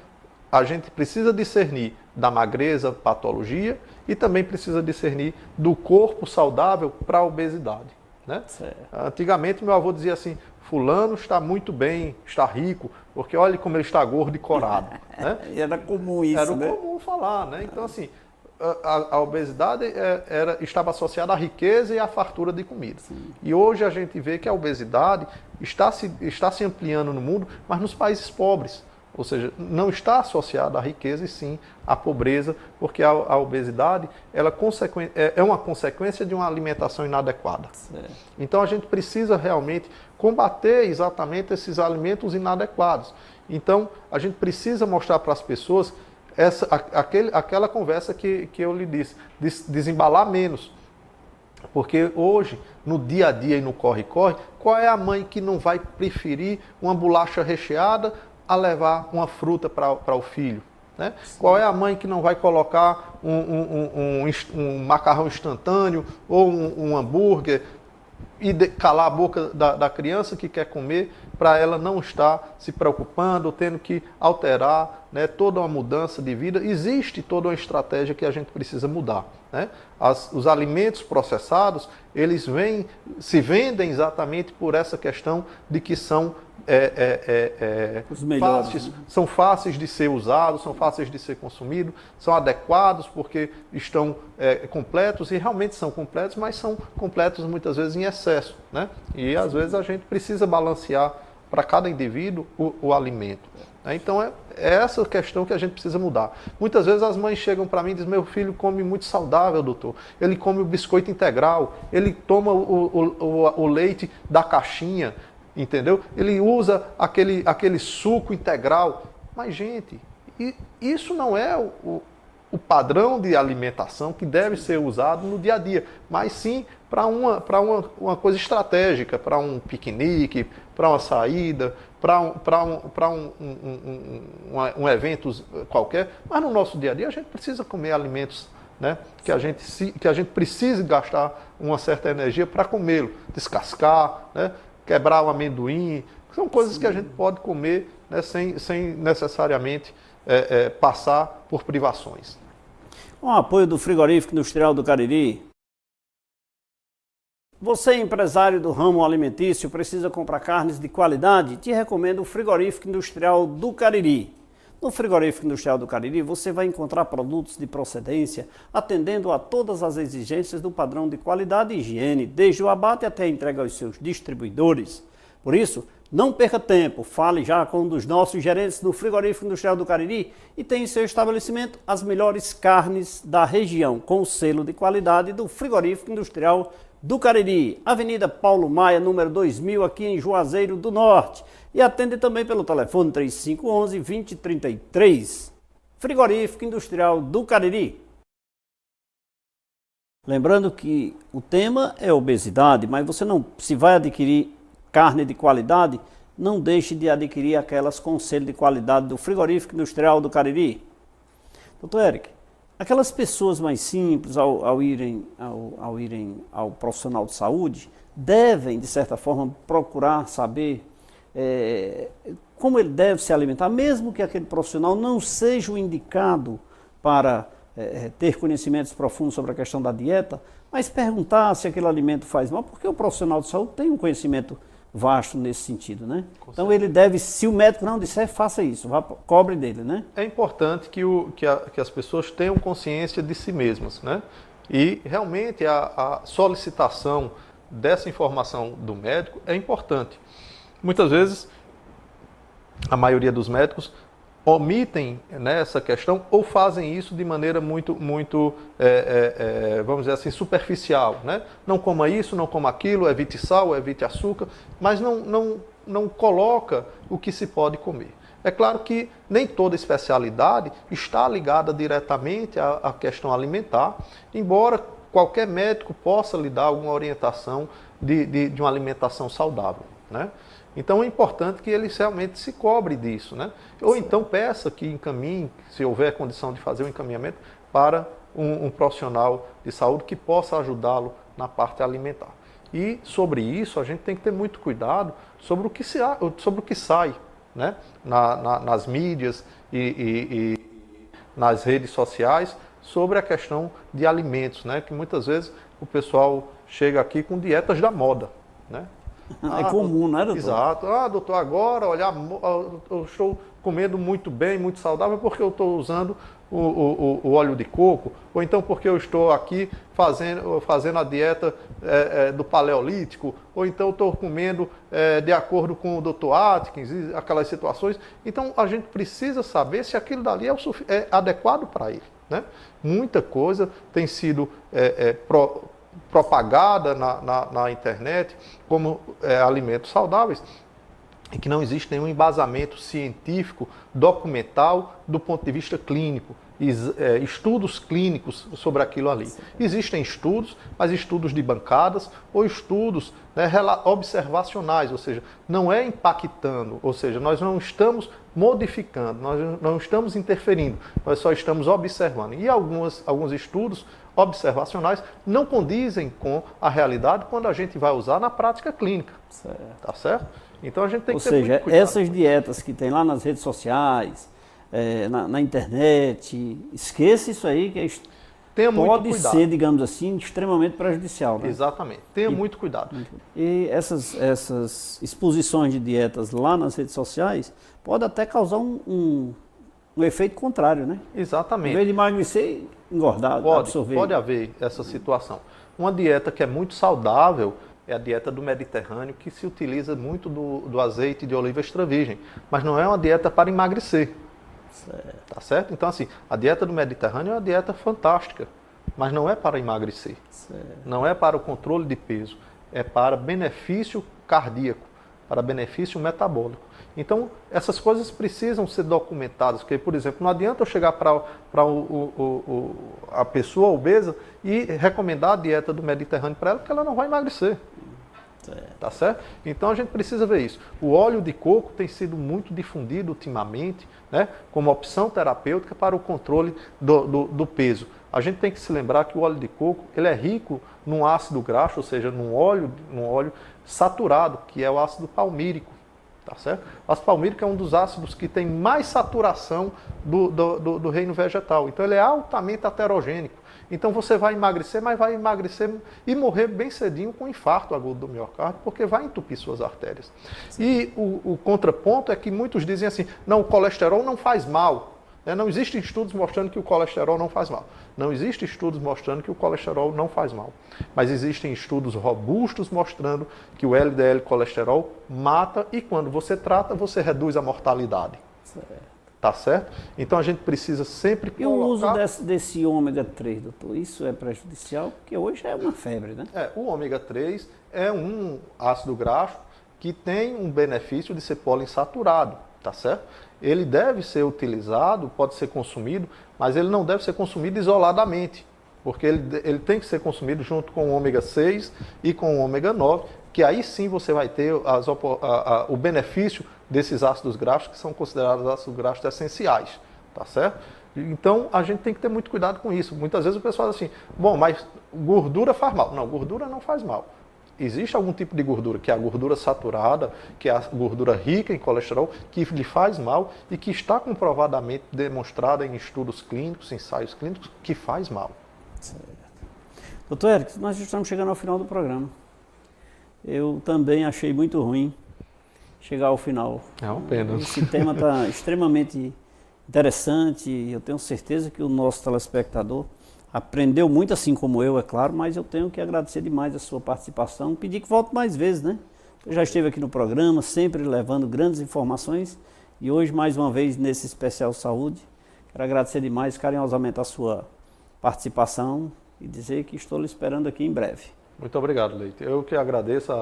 a gente precisa discernir da magreza patologia e também precisa discernir do corpo saudável para a obesidade, né? Antigamente meu avô dizia assim: fulano está muito bem, está rico, porque olha como ele está gordo e corado. Né?
Era comum isso,
Era comum falar, né? Então, assim, a obesidade estava associada à riqueza e à fartura de comida. Sim. E hoje a gente vê que a obesidade está se ampliando no mundo, mas nos países pobres, Ou seja, não está associada à riqueza e sim à pobreza, porque a obesidade ela é uma consequência de uma alimentação inadequada. Certo. Então a gente precisa realmente combater exatamente esses alimentos inadequados. Então a gente precisa mostrar para as pessoas aquela conversa que eu lhe disse, desembalar menos. Porque hoje, no dia a dia e no corre-corre, qual é a mãe que não vai preferir uma bolacha recheada a levar uma fruta para o filho? Né? Qual é a mãe que não vai colocar um macarrão instantâneo ou um hambúrguer e calar a boca da criança que quer comer para ela não estar se preocupando, tendo que alterar, né, toda uma mudança de vida? Existe toda uma estratégia que a gente precisa mudar. Né? Os alimentos processados, eles se vendem exatamente por essa questão de que são
os melhores,
fáceis,
né?
São fáceis de ser usados, são fáceis de ser consumidos, são adequados porque estão completos, e realmente são completos, mas são completos muitas vezes em excesso. Né? E às vezes a gente precisa balancear para cada indivíduo o alimento. Então é essa questão que a gente precisa mudar. Muitas vezes as mães chegam para mim e dizem: meu filho come muito saudável, doutor. Ele come o biscoito integral, ele toma o leite da caixinha, entendeu? Ele usa aquele suco integral. Mas, gente, isso não é o padrão de alimentação que deve ser usado no dia a dia, mas sim para uma coisa estratégica, para um piquenique, para uma saída, para um evento qualquer. Mas no nosso dia a dia a gente precisa comer alimentos, né, que a gente precise gastar uma certa energia para comê-lo, descascar, né, quebrar o amendoim. São coisas que a gente pode comer, né, sem necessariamente passar por privações.
Com o apoio do Frigorífico Industrial do Cariri, você, empresário do ramo alimentício, precisa comprar carnes de qualidade? Te recomendo o Frigorífico Industrial do Cariri. No Frigorífico Industrial do Cariri, você vai encontrar produtos de procedência atendendo a todas as exigências do padrão de qualidade e higiene, desde o abate até a entrega aos seus distribuidores. Por isso, não perca tempo, fale já com um dos nossos gerentes do Frigorífico Industrial do Cariri e tenha em seu estabelecimento as melhores carnes da região, com o selo de qualidade do Frigorífico Industrial do Cariri, Avenida Paulo Maia, número 2000, aqui em Juazeiro do Norte. E atende também pelo telefone 3511-2033. Frigorífico Industrial do Cariri. Lembrando que o tema é obesidade, mas você não, se vai adquirir carne de qualidade, não deixe de adquirir aquelas com selo de qualidade do Frigorífico Industrial do Cariri. Doutor Eric, aquelas pessoas mais simples, ao irem ao profissional de saúde, devem, de certa forma, procurar saber como ele deve se alimentar, mesmo que aquele profissional não seja o indicado para ter conhecimentos profundos sobre a questão da dieta, mas perguntar se aquele alimento faz mal, porque o profissional de saúde tem um conhecimento vasto nesse sentido, né? Então ele deve, se o médico não disser, faça isso, cobre dele, né?
É importante que as pessoas tenham consciência de si mesmas, né? E realmente a solicitação dessa informação do médico é importante. Muitas vezes, a maioria dos médicos omitem, né, essa questão ou fazem isso de maneira muito vamos dizer assim, superficial, né? Não coma isso, não coma aquilo, evite sal, evite açúcar, mas não coloca o que se pode comer. É claro que nem toda especialidade está ligada diretamente à questão alimentar, embora qualquer médico possa lhe dar alguma orientação de uma alimentação saudável, né? Então é importante que ele realmente se cobre disso, né? Ou então peça que encaminhe, se houver condição de fazer um encaminhamento, para um profissional de saúde que possa ajudá-lo na parte alimentar. E sobre isso a gente tem que ter muito cuidado sobre o que sai, né? Nas mídias e nas redes sociais sobre a questão de alimentos, né? Que muitas vezes o pessoal chega aqui com dietas da moda, né?
É comum, não é, doutor?
Exato. Doutor, agora, olha, eu estou comendo muito bem, muito saudável, porque eu estou usando o óleo de coco, ou então porque eu estou aqui fazendo a dieta do paleolítico, ou então estou comendo de acordo com o Dr. Atkins, aquelas situações. Então a gente precisa saber se aquilo dali é adequado para ele, né? Muita coisa tem sido propagada na internet como alimentos saudáveis e que não existe nenhum embasamento científico, documental, do ponto de vista clínico, estudos clínicos sobre aquilo ali. Existem estudos, mas estudos de bancadas ou estudos, né, observacionais, ou seja, não é impactando, ou seja, nós não estamos modificando, nós não estamos interferindo, nós só estamos observando. E alguns estudos observacionais não condizem com a realidade quando a gente vai usar na prática clínica. Tá certo? Então a gente tem que ter muito cuidado.
Essas dietas que tem lá nas redes sociais, na internet, esqueça isso aí, que pode ser, digamos assim, extremamente prejudicial. Né?
Exatamente. Tenha muito cuidado.
E essas exposições de dietas lá nas redes sociais pode até causar um efeito contrário, né?
Exatamente.
Em vez de emagrecer, engordar, absorver.
Pode haver essa situação. Uma dieta que é muito saudável é a dieta do Mediterrâneo, que se utiliza muito do azeite de oliva extra virgem, mas não é uma dieta para emagrecer. Tá certo? Então, assim, a dieta do Mediterrâneo é uma dieta fantástica, mas não é para emagrecer. Não é para o controle de peso, é para benefício cardíaco, para benefício metabólico. Então, essas coisas precisam ser documentadas, porque, por exemplo, não adianta eu chegar para a pessoa obesa e recomendar a dieta do Mediterrâneo para ela, porque ela não vai emagrecer. Tá certo? Então a gente precisa ver isso. O óleo de coco tem sido muito difundido ultimamente, né, como opção terapêutica para o controle do peso. A gente tem que se lembrar que o óleo de coco ele é rico num ácido graxo, ou seja, num óleo saturado, que é o ácido palmírico. Tá certo? O ácido palmírico é um dos ácidos que tem mais saturação do reino vegetal. Então ele é altamente aterogênico. Então você vai emagrecer, mas vai emagrecer e morrer bem cedinho com infarto agudo do miocárdio, porque vai entupir suas artérias. E o contraponto é que muitos dizem assim, não, o colesterol não faz mal. Não existem estudos mostrando que o colesterol não faz mal. Não existem estudos mostrando que o colesterol não faz mal. Mas existem estudos robustos mostrando que o LDL colesterol mata e quando você trata, você reduz a mortalidade. Tá certo? Então a gente precisa sempre colocar...
E o uso desse ômega 3, doutor, isso é prejudicial? Porque hoje é uma febre, né?
O ômega 3 é um ácido graxo que tem um benefício de ser poliinsaturado, tá certo? Ele deve ser utilizado, pode ser consumido, mas ele não deve ser consumido isoladamente, porque ele tem que ser consumido junto com o ômega 6 e com o ômega 9, que aí sim você vai ter o benefício desses ácidos graxos, que são considerados ácidos graxos essenciais, tá certo? Então, a gente tem que ter muito cuidado com isso. Muitas vezes o pessoal fala assim, bom, mas gordura faz mal. Não, gordura não faz mal. Existe algum tipo de gordura, que é a gordura saturada, que é a gordura rica em colesterol, que lhe faz mal e que está comprovadamente demonstrada em estudos clínicos, ensaios clínicos, que faz mal.
Certo. Doutor Érico, nós estamos chegando ao final do programa. Eu também achei muito ruim chegar ao final.
É uma pena.
Esse tema está extremamente interessante e eu tenho certeza que o nosso telespectador aprendeu muito, assim como eu, é claro, mas eu tenho que agradecer demais a sua participação, pedir que volte mais vezes, né? Eu já esteve aqui no programa, sempre levando grandes informações e hoje, mais uma vez, nesse especial saúde, quero agradecer demais, carinhosamente, a sua participação e dizer que estou lhe esperando aqui em breve.
Muito obrigado, Leite. Eu que agradeço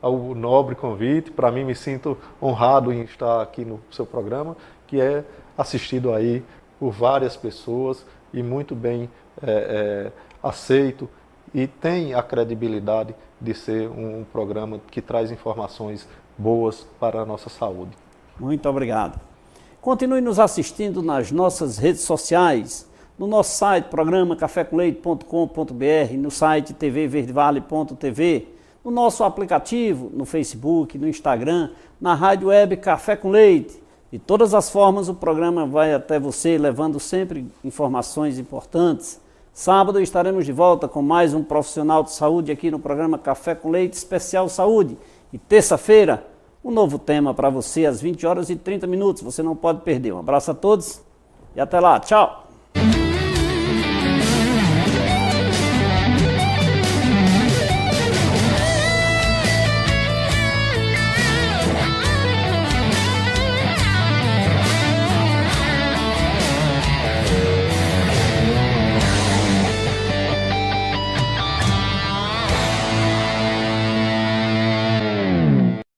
ao nobre convite. Para mim, me sinto honrado em estar aqui no seu programa, que é assistido aí por várias pessoas e muito bem aceito e tem a credibilidade de ser um programa que traz informações boas para a nossa saúde.
Muito obrigado. Continue nos assistindo nas nossas redes sociais, no nosso site, programa cafécomleite.com.br, no site tvverdevale.tv, no nosso aplicativo, no Facebook, no Instagram, na rádio web Café com Leite. De todas as formas, o programa vai até você, levando sempre informações importantes. Sábado estaremos de volta com mais um profissional de saúde aqui no programa Café com Leite Especial Saúde. E terça-feira, um novo tema para você às 20h30. Você não pode perder. Um abraço a todos e até lá. Tchau!